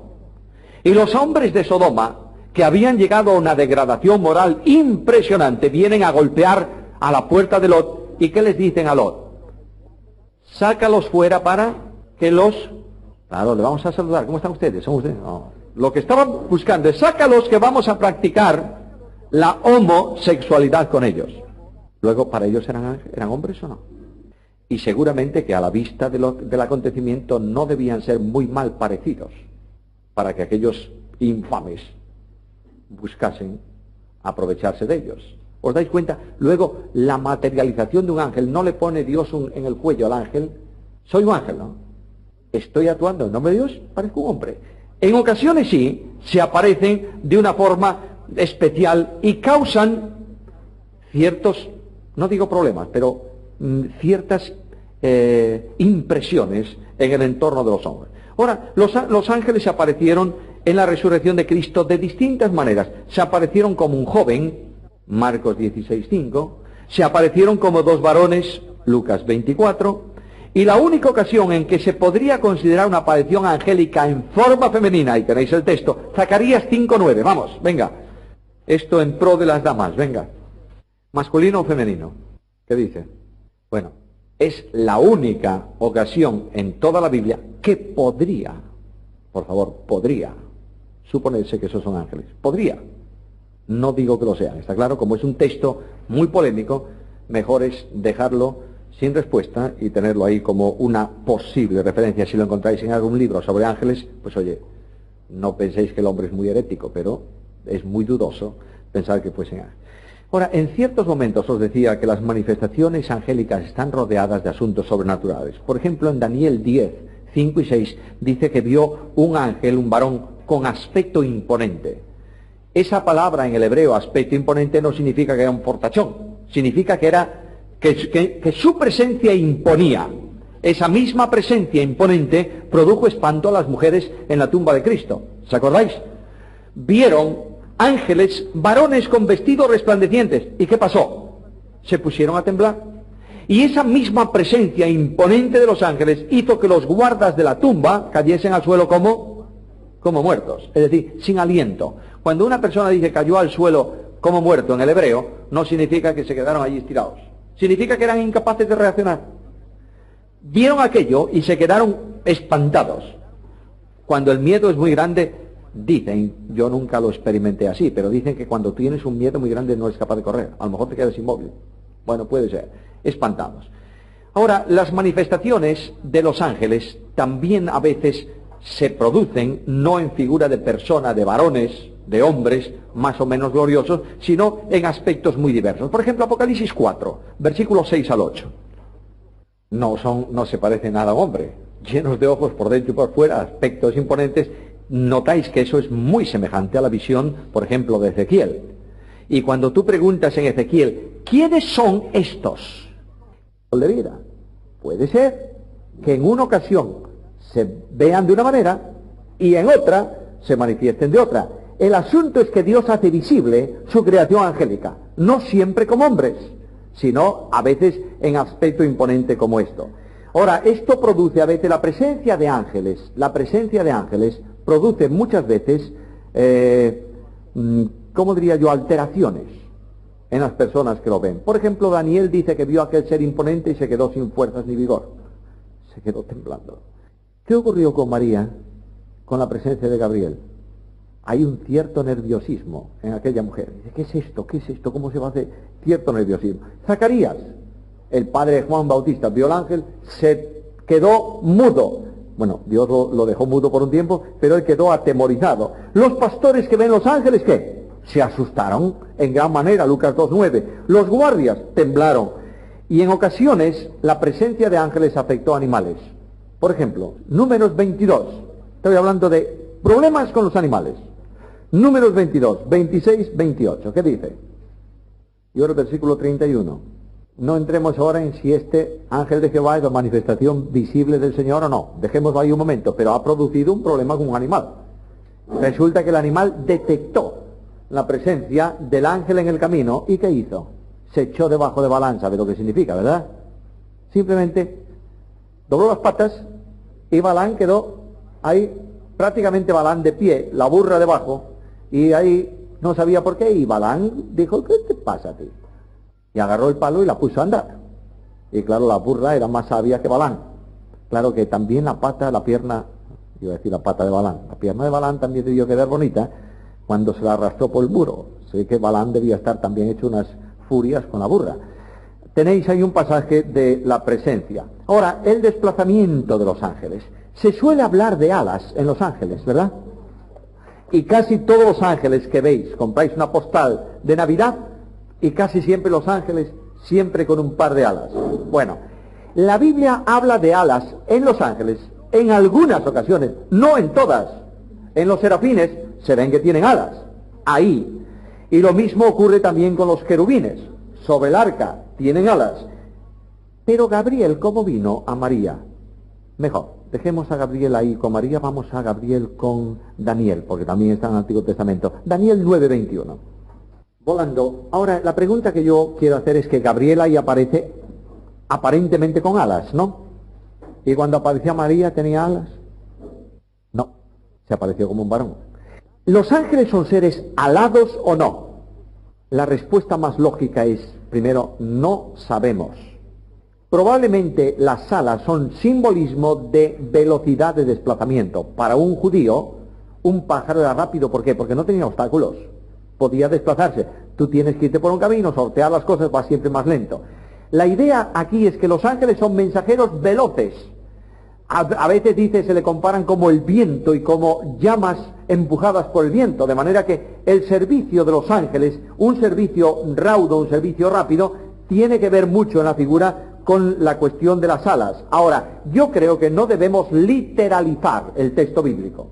Y los hombres de Sodoma, que habían llegado a una degradación moral impresionante, vienen a golpear a la puerta de Lot. ¿Y qué les dicen a Lot? Sácalos fuera para que los... Claro, le vamos a saludar. ¿Cómo están ustedes? ¿Son ustedes? No. Lo que estaban buscando es sácalos que vamos a practicar la homosexualidad con ellos. Luego, ¿para ellos eran hombres o no? Y seguramente que a la vista del acontecimiento no debían ser muy mal parecidos para que aquellos infames buscasen aprovecharse de ellos. ¿Os dais cuenta? Luego, la materialización de un ángel no le pone Dios en el cuello al ángel. Soy un ángel, ¿no? Estoy actuando en nombre de Dios, parezco un hombre. En ocasiones sí, se aparecen de una forma especial y causan ciertos, no digo problemas, pero ciertas impresiones en el entorno de los hombres. Ahora, los ángeles se aparecieron en la resurrección de Cristo de distintas maneras. Se aparecieron como un joven, Marcos 16:5, se aparecieron como dos varones, Lucas 24, y la única ocasión en que se podría considerar una aparición angélica en forma femenina, ahí tenéis el texto, Zacarías 5:9, vamos, venga. Esto en pro de las damas, venga. ¿Masculino o femenino? ¿Qué dice? Bueno, es la única ocasión en toda la Biblia que podría, por favor, podría suponerse que esos son ángeles. Podría. No digo que lo sean, está claro, como es un texto muy polémico, mejor es dejarlo sin respuesta y tenerlo ahí como una posible referencia. Si lo encontráis en algún libro sobre ángeles, pues oye, no penséis que el hombre es muy herético, pero es muy dudoso pensar que fuesen ángeles. Ahora, en ciertos momentos os decía que las manifestaciones angélicas están rodeadas de asuntos sobrenaturales. Por ejemplo, en Daniel 10, 5 y 6, dice que vio un ángel, un varón, con aspecto imponente. Esa palabra en el hebreo, aspecto imponente, no significa que era un fortachón, significa que era que su presencia imponía. Esa misma presencia imponente produjo espanto a las mujeres en la tumba de Cristo. ¿Os acordáis? Vieron ángeles, varones con vestidos resplandecientes. ¿Y qué pasó? Se pusieron a temblar. Y esa misma presencia imponente de los ángeles hizo que los guardas de la tumba cayesen al suelo como muertos, es decir, sin aliento. Cuando una persona dice cayó al suelo como muerto en el hebreo, no significa que se quedaron allí estirados. Significa que eran incapaces de reaccionar. Vieron aquello y se quedaron espantados. Cuando el miedo es muy grande, dicen, yo nunca lo experimenté así, pero dicen que cuando tienes un miedo muy grande no eres capaz de correr. A lo mejor te quedas inmóvil. Bueno, puede ser. Espantados. Ahora, las manifestaciones de los ángeles también a veces se producen no en figura de persona, de varones, de hombres más o menos gloriosos, sino en aspectos muy diversos. Por ejemplo, Apocalipsis 4, versículos 6 al 8. No se parece nada a un hombre, llenos de ojos por dentro y por fuera, aspectos imponentes. Notáis que eso es muy semejante a la visión, por ejemplo, de Ezequiel. Y cuando tú preguntas en Ezequiel, ¿quiénes son estos? De vida. Puede ser que en una ocasión se vean de una manera y en otra se manifiesten de otra. El asunto es que Dios hace visible su creación angélica, no siempre como hombres, sino a veces en aspecto imponente como esto. Ahora, esto produce a veces la presencia de ángeles. La presencia de ángeles produce muchas veces, ¿cómo diría yo?, alteraciones en las personas que lo ven. Por ejemplo, Daniel dice que vio a aquel ser imponente y se quedó sin fuerzas ni vigor. Se quedó temblando. ¿Qué ocurrió con María, con la presencia de Gabriel? Hay un cierto nerviosismo en aquella mujer. Dice, ¿qué es esto? ¿Qué es esto? ¿Cómo se va a hacer? Cierto nerviosismo. Zacarías, el padre de Juan Bautista, vio al ángel, se quedó mudo. Bueno, Dios lo dejó mudo por un tiempo, pero él quedó atemorizado. Los pastores que ven los ángeles, ¿qué? Se asustaron en gran manera, Lucas 2:9. Los guardias temblaron. Y en ocasiones la presencia de ángeles afectó a animales. Por ejemplo, Números 22. Estoy hablando de problemas con los animales. Números 22, 26, 28. ¿Qué dice? Y ahora el versículo 31. No entremos ahora en si este ángel de Jehová es la manifestación visible del Señor o no. Dejémoslo ahí un momento, pero ha producido un problema con un animal. Resulta que el animal detectó la presencia del ángel en el camino, ¿y qué hizo? Se echó debajo de Balaam, ¿sabe lo que significa, verdad? Simplemente dobló las patas y Balaam quedó ahí, prácticamente Balaam de pie, la burra debajo, y ahí no sabía por qué, y Balaam dijo, ¿qué te pasa a ti? Y agarró el palo y la puso a andar. Y claro, la burra era más sabia que Balaam. Claro que también la pierna de Balaam, la pierna de Balaam también debió quedar bonita cuando se la arrastró por el muro. Sé que Balaam debía estar también hecho unas furias con la burra. Tenéis ahí un pasaje de la presencia. Ahora, el desplazamiento de los ángeles. Se suele hablar de alas en los ángeles, ¿verdad? Y casi todos los ángeles que veis, compráis una postal de Navidad y casi siempre los ángeles, siempre con un par de alas. Bueno, la Biblia habla de alas en los ángeles en algunas ocasiones, no en todas. En los serafines se ven que tienen alas, ahí. Y lo mismo ocurre también con los querubines. Sobre el arca tienen alas. Pero Gabriel, ¿cómo vino a María? Mejor, dejemos a Gabriel ahí con María, vamos a Gabriel con Daniel, porque también está en el Antiguo Testamento. Daniel 9:21. Volando. Ahora, la pregunta que yo quiero hacer es que Gabriel ahí aparece aparentemente con alas, ¿no? Y cuando apareció María, ¿tenía alas? No, se apareció como un varón. ¿Los ángeles son seres alados o no? La respuesta más lógica es, primero, no sabemos. Probablemente las alas son simbolismo de velocidad de desplazamiento. Para un judío, un pájaro era rápido. ¿Por qué? Porque no tenía obstáculos. Podía desplazarse. Tú tienes que irte por un camino, sortear las cosas, va siempre más lento. La idea aquí es que los ángeles son mensajeros veloces. A veces se le comparan como el viento y como llamas empujadas por el viento, de manera que el servicio de los ángeles, un servicio raudo, un servicio rápido, tiene que ver mucho en la figura con la cuestión de las alas. Ahora, yo creo que no debemos literalizar el texto bíblico,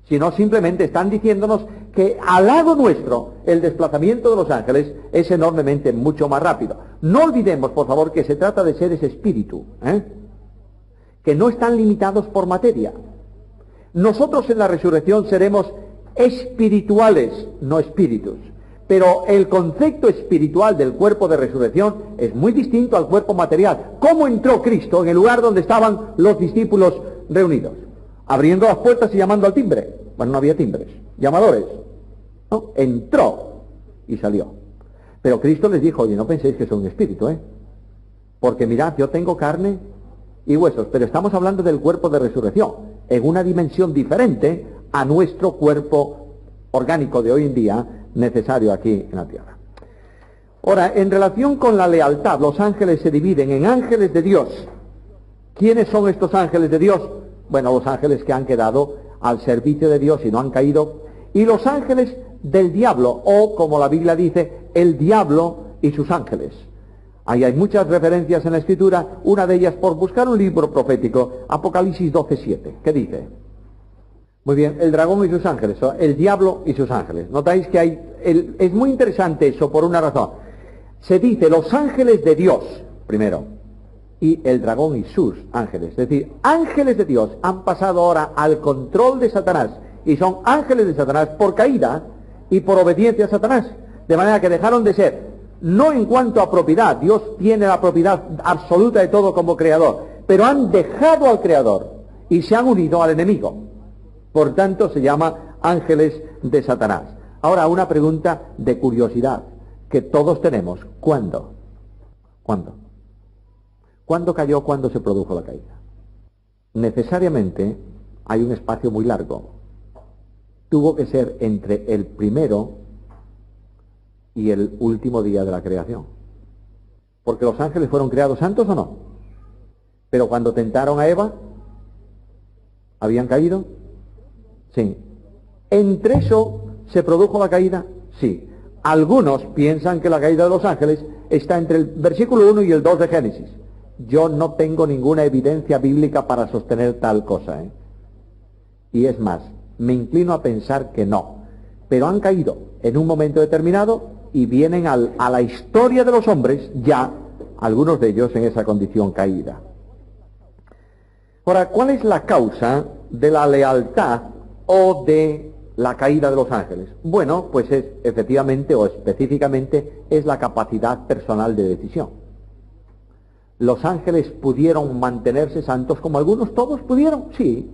sino simplemente están diciéndonos que al lado nuestro el desplazamiento de los ángeles es enormemente mucho más rápido. No olvidemos, por favor, que se trata de seres espíritu, que no están limitados por materia. Nosotros en la resurrección seremos espirituales, no espíritus. Pero el concepto espiritual del cuerpo de resurrección es muy distinto al cuerpo material. ¿Cómo entró Cristo en el lugar donde estaban los discípulos reunidos? Abriendo las puertas y llamando al timbre. Bueno, no había timbres, llamadores. ¿No? Entró y salió. Pero Cristo les dijo, oye, no penséis que soy un espíritu, porque mirad, yo tengo carne y huesos, pero estamos hablando del cuerpo de resurrección, en una dimensión diferente a nuestro cuerpo orgánico de hoy en día, necesario aquí en la tierra. Ahora, en relación con la lealtad, los ángeles se dividen en ángeles de Dios. ¿Quiénes son estos ángeles de Dios? Bueno, los ángeles que han quedado al servicio de Dios y no han caído, y los ángeles del diablo, o como la Biblia dice, el diablo y sus ángeles. Ahí hay muchas referencias en la Escritura, una de ellas por buscar un libro profético, Apocalipsis 12:7. ¿Qué dice? Muy bien, el dragón y sus ángeles, el diablo y sus ángeles. Notáis que es muy interesante eso por una razón. Se dice los ángeles de Dios, primero, y el dragón y sus ángeles. Es decir, ángeles de Dios han pasado ahora al control de Satanás, y son ángeles de Satanás por caída y por obediencia a Satanás. De manera que dejaron de ser, no en cuanto a propiedad, Dios tiene la propiedad absoluta de todo como creador, pero han dejado al creador y se han unido al enemigo. Por tanto, se llama ángeles de Satanás. Ahora, una pregunta de curiosidad que todos tenemos. ¿Cuándo? ¿Cuándo? ¿Cuándo cayó? ¿Cuándo se produjo la caída? Necesariamente hay un espacio muy largo. Tuvo que ser entre el primero y el último día de la creación. Porque los ángeles fueron creados santos o no. Pero cuando tentaron a Eva, ¿habían caído? Sí. ¿Entre eso se produjo la caída? Sí. Algunos piensan que la caída de los ángeles está entre el versículo 1 y el 2 de Génesis. Yo no tengo ninguna evidencia bíblica para sostener tal cosa, Y es más, me inclino a pensar que no. Pero han caído en un momento determinado y vienen a la historia de los hombres, ya algunos de ellos en esa condición caída. Ahora, ¿cuál es la causa de la lealtad o de la caída de los ángeles? Bueno, pues es efectivamente o específicamente es la capacidad personal de decisión. ¿Los ángeles pudieron mantenerse santos como algunos? ¿Todos pudieron? Sí.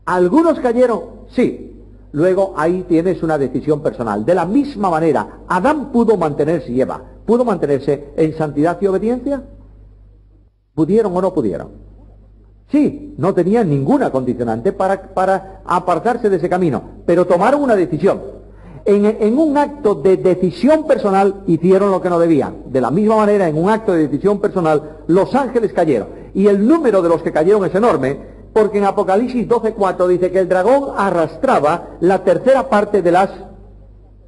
¿Algunos cayeron? Sí. Luego ahí tienes una decisión personal. De la misma manera, Adán pudo mantenerse y Eva, ¿pudo mantenerse en santidad y obediencia? ¿Pudieron o no pudieron? Sí, no tenían ninguna condicionante para apartarse de ese camino, pero tomaron una decisión. En un acto de decisión personal hicieron lo que no debían. De la misma manera, en un acto de decisión personal, los ángeles cayeron. Y el número de los que cayeron es enorme, porque en Apocalipsis 12:4 dice que el dragón arrastraba la tercera parte de las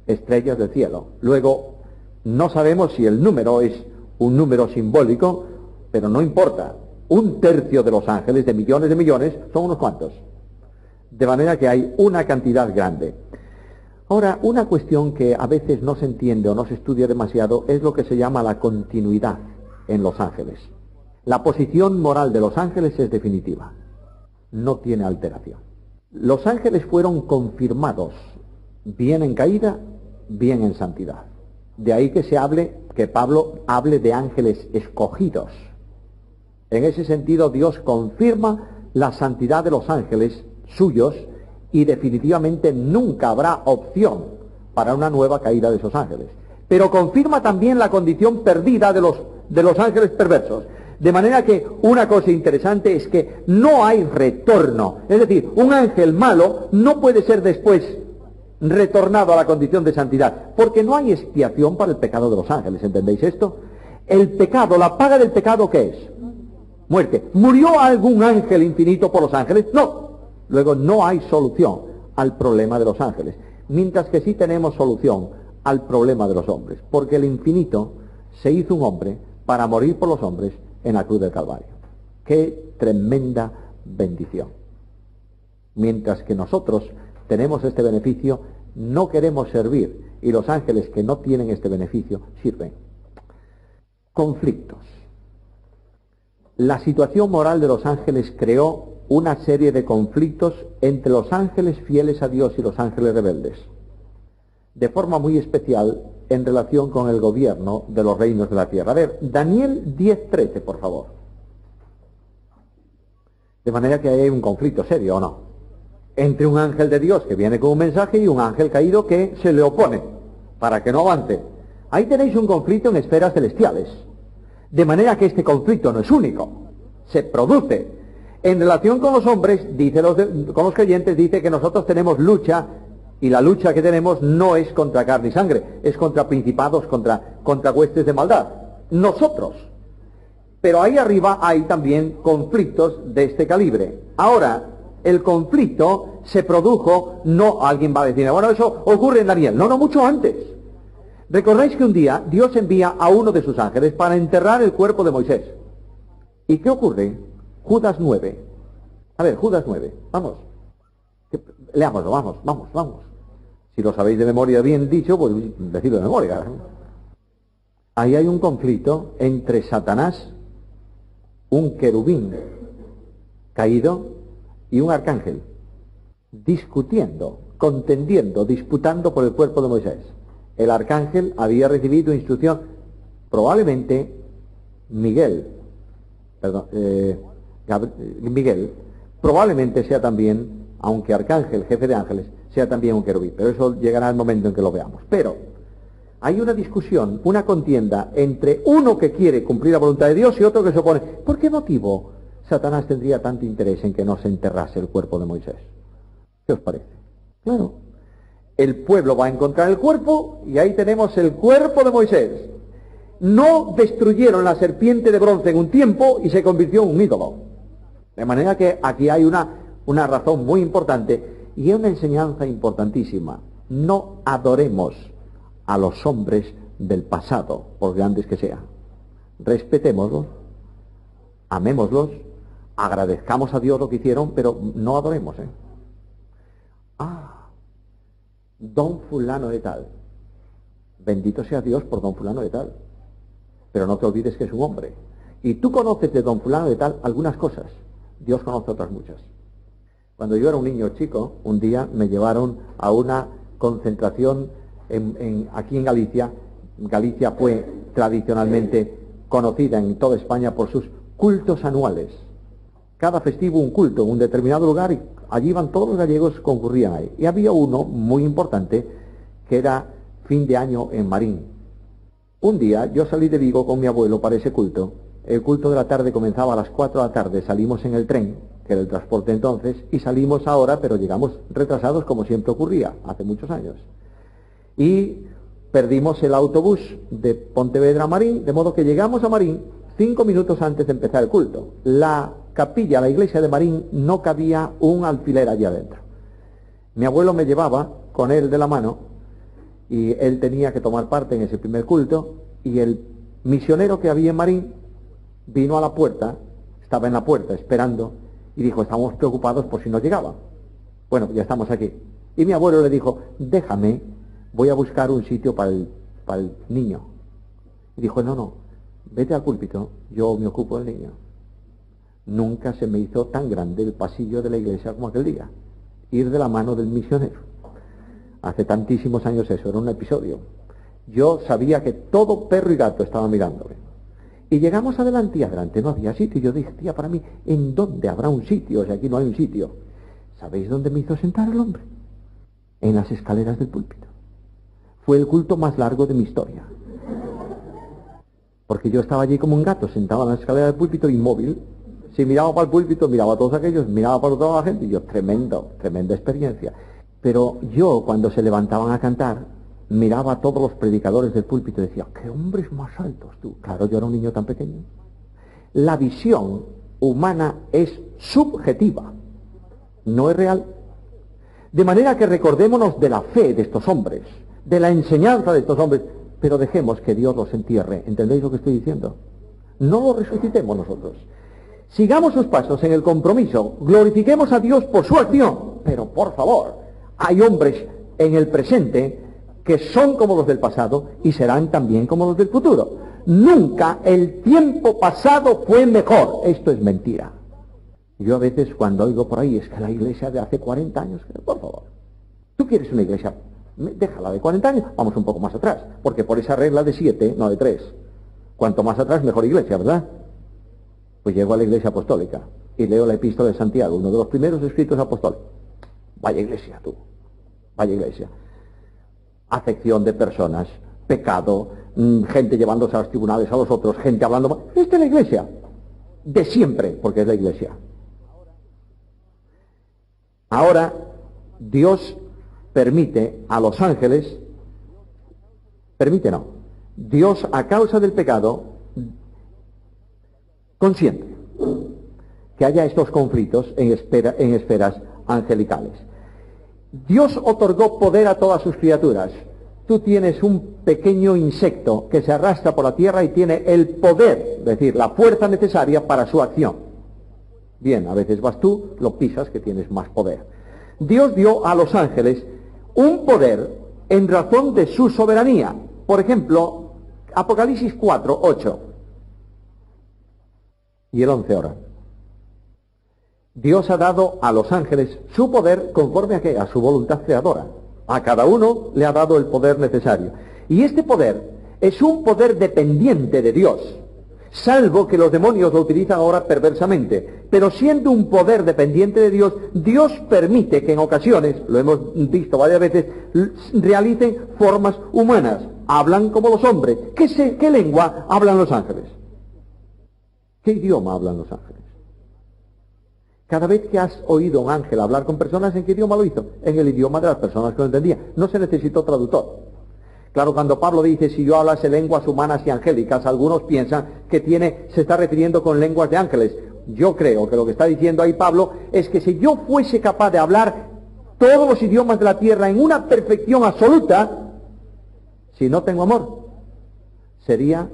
estrellas del cielo. Luego, no sabemos si el número es un número simbólico, pero no importa. Un tercio de los ángeles, de millones, son unos cuantos. De manera que hay una cantidad grande. Ahora, una cuestión que a veces no se entiende o no se estudia demasiado es lo que se llama la continuidad en los ángeles. La posición moral de los ángeles es definitiva. No tiene alteración. Los ángeles fueron confirmados, bien en caída, bien en santidad. De ahí que Pablo hable de ángeles escogidos. En ese sentido, Dios confirma la santidad de los ángeles suyos y definitivamente nunca habrá opción para una nueva caída de esos ángeles. Pero confirma también la condición perdida de los ángeles perversos. De manera que una cosa interesante es que no hay retorno. Es decir, un ángel malo no puede ser después retornado a la condición de santidad, porque no hay expiación para el pecado de los ángeles. ¿Entendéis esto? El pecado, la paga del pecado, ¿qué es? Muerte. ¿Murió algún ángel infinito por los ángeles? No. Luego no hay solución al problema de los ángeles, mientras que sí tenemos solución al problema de los hombres, porque el infinito se hizo un hombre para morir por los hombres en la cruz del Calvario. ¡Qué tremenda bendición! Mientras que nosotros tenemos este beneficio, no queremos servir, y los ángeles que no tienen este beneficio sirven. Conflictos. La situación moral de los ángeles creó una serie de conflictos entre los ángeles fieles a Dios y los ángeles rebeldes, de forma muy especial en relación con el gobierno de los reinos de la tierra. A ver, Daniel 10:13, por favor. De manera que hay un conflicto serio, ¿o no? Entre un ángel de Dios que viene con un mensaje y un ángel caído que se le opone para que no avance. Ahí tenéis un conflicto en esferas celestiales. De manera que este conflicto no es único, se produce. En relación con los hombres, con los creyentes, dice que nosotros tenemos lucha, y la lucha que tenemos no es contra carne y sangre, es contra principados, contra huestes de maldad. Nosotros. Pero ahí arriba hay también conflictos de este calibre. Ahora, el conflicto se produjo, no alguien va a decir, bueno, eso ocurre en Daniel. No, mucho antes. Recordáis que un día Dios envía a uno de sus ángeles para enterrar el cuerpo de Moisés. ¿Y qué ocurre? Judas 9. A ver, Judas 9. Vamos. Leámoslo, vamos. Si lo sabéis de memoria bien dicho, pues decidlo de memoria. Ahí hay un conflicto entre Satanás, un querubín caído, y un arcángel, discutiendo, contendiendo, disputando por el cuerpo de Moisés. El arcángel había recibido instrucción, probablemente Miguel, probablemente sea también, aunque arcángel, jefe de ángeles, sea también un querubín, pero eso llegará el momento en que lo veamos. Pero hay una discusión, una contienda entre uno que quiere cumplir la voluntad de Dios y otro que se opone. ¿Por qué motivo Satanás tendría tanto interés en que no se enterrase el cuerpo de Moisés? ¿Qué os parece? Claro, el pueblo va a encontrar el cuerpo y ahí tenemos el cuerpo de Moisés. No destruyeron la serpiente de bronce en un tiempo y se convirtió en un ídolo. De manera que aquí hay una razón muy importante y una enseñanza importantísima. No adoremos a los hombres del pasado, por grandes que sean. Respetémoslos, amémoslos, agradezcamos a Dios lo que hicieron, pero no adoremos, don fulano de tal, Bendito sea Dios por don fulano de tal. Pero no te olvides que es un hombre. Y tú conoces de don fulano de tal algunas cosas. Dios conoce otras muchas. Cuando yo era un niño chico, un día me llevaron a una concentración aquí en Galicia. Galicia fue tradicionalmente conocida en toda España por sus cultos anuales. Cada festivo un culto en un determinado lugar y allí iban todos los gallegos, concurrían ahí. Y había uno muy importante que era fin de año en Marín. Un día yo salí de Vigo con mi abuelo para ese culto. El culto de la tarde comenzaba a las 4 de la tarde, salimos en el tren, que era el transporte entonces, y salimos ahora, pero llegamos retrasados como siempre ocurría, hace muchos años. Y perdimos el autobús de Pontevedra a Marín, de modo que llegamos a Marín 5 minutos antes de empezar el culto. La capilla, la iglesia de Marín, no cabía un alfiler allí adentro. Mi abuelo me llevaba con él de la mano y él tenía que tomar parte en ese primer culto y el misionero que había en Marín vino a la puerta, estaba en la puerta esperando y dijo, estamos preocupados por si no llegaba. Bueno, ya estamos aquí. Y mi abuelo le dijo, déjame, voy a buscar un sitio para el niño. Y dijo, no, vete al púlpito, yo me ocupo del niño. Nunca se me hizo tan grande el pasillo de la iglesia como aquel día. Ir de la mano del misionero. Hace tantísimos años eso, era un episodio. Yo sabía que todo perro y gato estaba mirándome. Y llegamos adelante y adelante no había sitio. Y yo dije, tía, para mí, ¿en dónde habrá un sitio? O sea, aquí no hay un sitio. ¿Sabéis dónde me hizo sentar el hombre? En las escaleras del púlpito. Fue el culto más largo de mi historia. Porque yo estaba allí como un gato, sentado en la escalera del púlpito, inmóvil. Si miraba para el púlpito, miraba a todos aquellos, miraba para toda la gente, y yo, tremenda experiencia. Pero yo, cuando se levantaban a cantar, miraba a todos los predicadores del púlpito y decía, ¡qué hombres más altos tú! Claro, yo era un niño tan pequeño. La visión humana es subjetiva, no es real. De manera que recordémonos de la fe de estos hombres, de la enseñanza de estos hombres, pero dejemos que Dios los entierre. ¿Entendéis lo que estoy diciendo? No lo resucitemos nosotros. Sigamos sus pasos en el compromiso, glorifiquemos a Dios por su acción, pero por favor, hay hombres en el presente que son como los del pasado y serán también como los del futuro. Nunca el tiempo pasado fue mejor. Esto es mentira. Yo a veces cuando oigo por ahí, es que la iglesia de hace 40 años, por favor, ¿tú quieres una iglesia? Déjala de 40 años, vamos un poco más atrás, porque por esa regla de 7, no de 3. Cuanto más atrás, mejor iglesia, ¿verdad? Pues llego a la iglesia apostólica y leo la epístola de Santiago, uno de los primeros escritos apóstoles. Vaya iglesia, tú. Vaya iglesia. Afección de personas, pecado, gente llevándose a los tribunales a los otros, gente hablando mal. Esta es la iglesia. De siempre, porque es la iglesia. Ahora, Dios permite a los ángeles, Dios a causa del pecado consiente que haya estos conflictos en esferas angelicales. Dios otorgó poder a todas sus criaturas. Tú tienes un pequeño insecto que se arrastra por la tierra y tiene el poder, es decir, la fuerza necesaria para su acción. Bien, a veces vas tú, lo pisas, que tienes más poder. Dios dio a los ángeles un poder en razón de su soberanía. Por ejemplo, Apocalipsis 4, 8 y el 11 ahora. Dios ha dado a los ángeles su poder conforme a ¿qué? A su voluntad creadora. A cada uno le ha dado el poder necesario. Y este poder es un poder dependiente de Dios, salvo que los demonios lo utilizan ahora perversamente. Pero siendo un poder dependiente de Dios, Dios permite que en ocasiones, lo hemos visto varias veces, realicen formas humanas. Hablan como los hombres. ¿Qué lengua hablan los ángeles? ¿Qué idioma hablan los ángeles? Cada vez que has oído a un ángel hablar con personas, ¿en qué idioma lo hizo? En el idioma de las personas que lo entendían. No se necesitó traductor. Claro, cuando Pablo dice, si yo hablase lenguas humanas y angélicas, algunos piensan que se está refiriendo con lenguas de ángeles. Yo creo que lo que está diciendo ahí Pablo es que si yo fuese capaz de hablar todos los idiomas de la tierra en una perfección absoluta, si no tengo amor, sería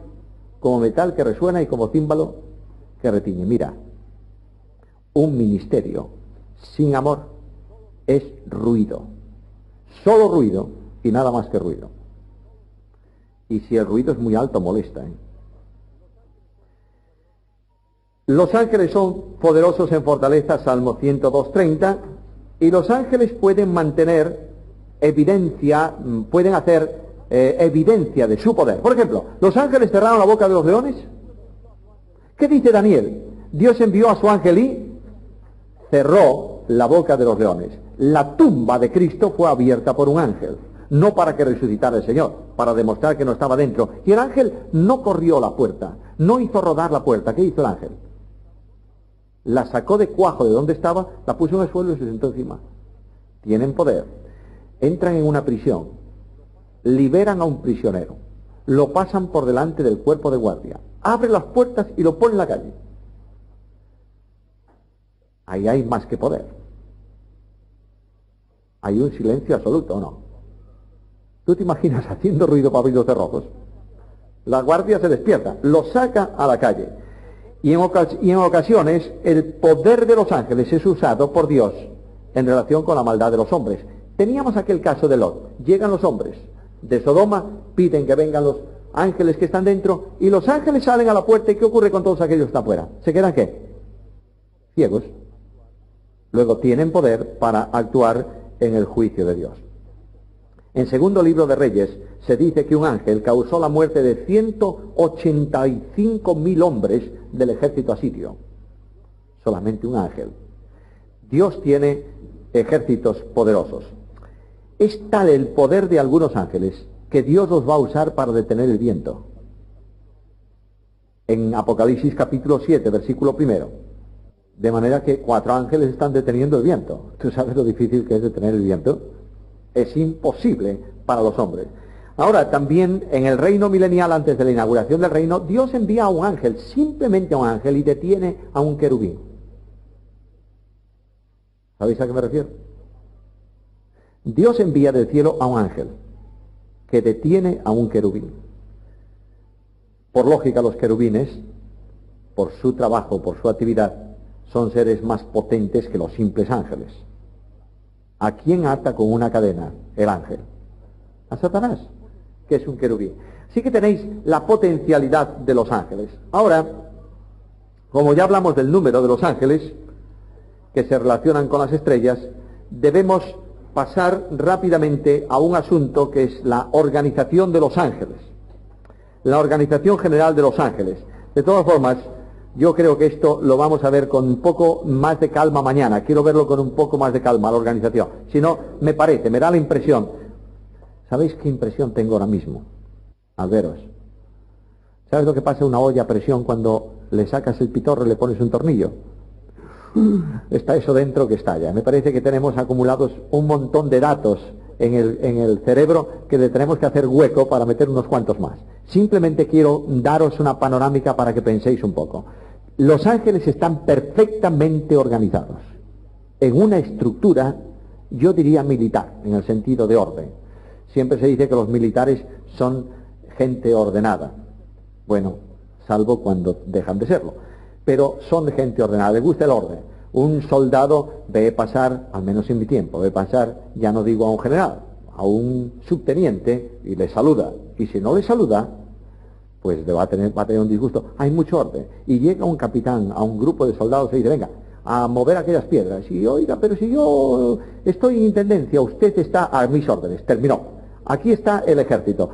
como metal que resuena y como címbalo que retiñe. Mira, un ministerio sin amor es ruido, solo ruido y nada más que ruido. Y si el ruido es muy alto, molesta, ¿eh? Los ángeles son poderosos en fortaleza, Salmo 102:30, y los ángeles pueden mantener evidencia, pueden hacer evidencia de su poder. Por ejemplo, ¿los ángeles cerraron la boca de los leones? ¿Qué dice Daniel? Dios envió a su ángel y cerró la boca de los leones. La tumba de Cristo fue abierta por un ángel, no para que resucitara el Señor, para demostrar que no estaba dentro. Y el ángel no corrió la puerta, no hizo rodar la puerta. ¿Qué hizo el ángel? La sacó de cuajo de donde estaba, la puso en el suelo y se sentó encima. Tienen poder. Entran en una prisión, liberan a un prisionero, lo pasan por delante del cuerpo de guardia, abren las puertas y lo ponen en la calle. Ahí hay más que poder. Hay un silencio absoluto, ¿o no? ¿Tú te imaginas haciendo ruido para abrir los cerrojos? La guardia se despierta, lo saca a la calle. Y en ocasiones el poder de los ángeles es usado por Dios en relación con la maldad de los hombres. Teníamos aquel caso de Lot. Llegan los hombres de Sodoma, piden que vengan los ángeles que están dentro, y los ángeles salen a la puerta. ¿Y qué ocurre con todos aquellos que están afuera? ¿Se quedan qué? Ciegos. Luego tienen poder para actuar en el juicio de Dios. En segundo libro de Reyes se dice que un ángel causó la muerte de 185.000 hombres del ejército asirio. Solamente un ángel. Dios tiene ejércitos poderosos. Es tal el poder de algunos ángeles que Dios los va a usar para detener el viento. En Apocalipsis capítulo 7, versículo 1. De manera que 4 ángeles están deteniendo el viento. ¿Tú sabes lo difícil que es detener el viento? Es imposible para los hombres. Ahora, también en el reino milenial, antes de la inauguración del reino, Dios envía a un ángel, simplemente a un ángel, y detiene a un querubín. ¿Sabéis a qué me refiero? Dios envía del cielo a un ángel que detiene a un querubín. Por lógica, los querubines, por su trabajo, por su actividad, son seres más potentes que los simples ángeles. ¿A quién ata con una cadena el ángel? A Satanás, que es un querubín. Así que tenéis la potencialidad de los ángeles. Ahora, como ya hablamos del número de los ángeles que se relacionan con las estrellas, debemos pasar rápidamente a un asunto que es la organización de los ángeles. La organización general de los ángeles. De todas formas, yo creo que esto lo vamos a ver con un poco más de calma mañana. Quiero verlo con un poco más de calma, la organización. Si no, me da la impresión. ¿Sabéis qué impresión tengo ahora mismo? Al veros. ¿Sabes lo que pasa en una olla a presión cuando le sacas el pitorro y le pones un tornillo? Está eso dentro que estalla. Me parece que tenemos acumulados un montón de datos en el cerebro que le tenemos que hacer hueco para meter unos cuantos más. Simplemente quiero daros una panorámica para que penséis un poco. Los ángeles están perfectamente organizados en una estructura, yo diría militar, en el sentido de orden. Siempre se dice que los militares son gente ordenada. Bueno, salvo cuando dejan de serlo. Pero son de gente ordenada, les gusta el orden. Un soldado ve pasar, al menos en mi tiempo, ve pasar, ya no digo a un general, a un subteniente y le saluda. Y si no le saluda, pues va a tener un disgusto. Hay mucho orden. Y llega un capitán a un grupo de soldados y dice, venga, a mover aquellas piedras. Y oiga, pero si yo estoy en intendencia, usted está a mis órdenes. Terminó. Aquí está el ejército.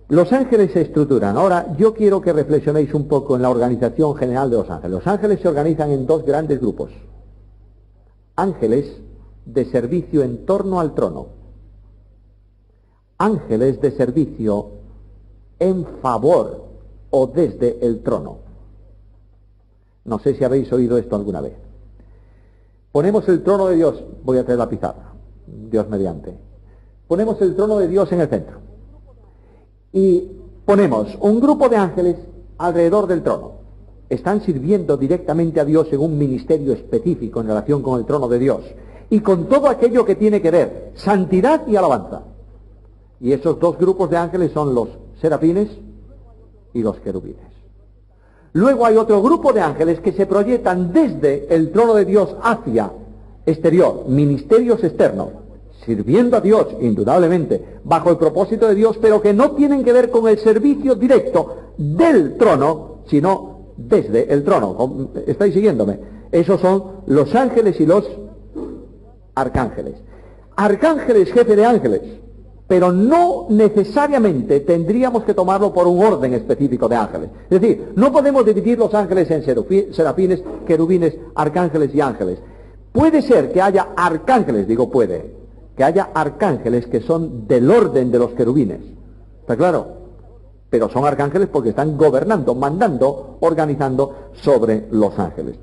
Los ángeles se estructuran. Ahora, yo quiero que reflexionéis un poco en la organización general de los ángeles. Los ángeles se organizan en 2 grandes grupos. Ángeles de servicio en torno al trono. Ángeles de servicio en favor o desde el trono. No sé si habéis oído esto alguna vez. Ponemos el trono de Dios. Voy a traer la pizarra. Dios mediante. Ponemos el trono de Dios en el centro. Y ponemos un grupo de ángeles alrededor del trono. Están sirviendo directamente a Dios en un ministerio específico en relación con el trono de Dios y con todo aquello que tiene que ver santidad y alabanza. Y esos 2 grupos de ángeles son los serafines y los querubines. Luego hay otro grupo de ángeles que se proyectan desde el trono de Dios hacia exterior, ministerios externos, sirviendo a Dios, indudablemente, bajo el propósito de Dios, pero que no tienen que ver con el servicio directo del trono, sino desde el trono. ¿Estáis siguiéndome? Esos son los ángeles y los arcángeles. Arcángeles, jefe de ángeles, pero no necesariamente tendríamos que tomarlo por un orden específico de ángeles. Es decir, no podemos dividir los ángeles en serafines, querubines, arcángeles y ángeles. Puede ser que haya arcángeles, digo puede, que haya arcángeles que son del orden de los querubines. ¿Está claro? Pero son arcángeles porque están gobernando, mandando, organizando sobre los ángeles.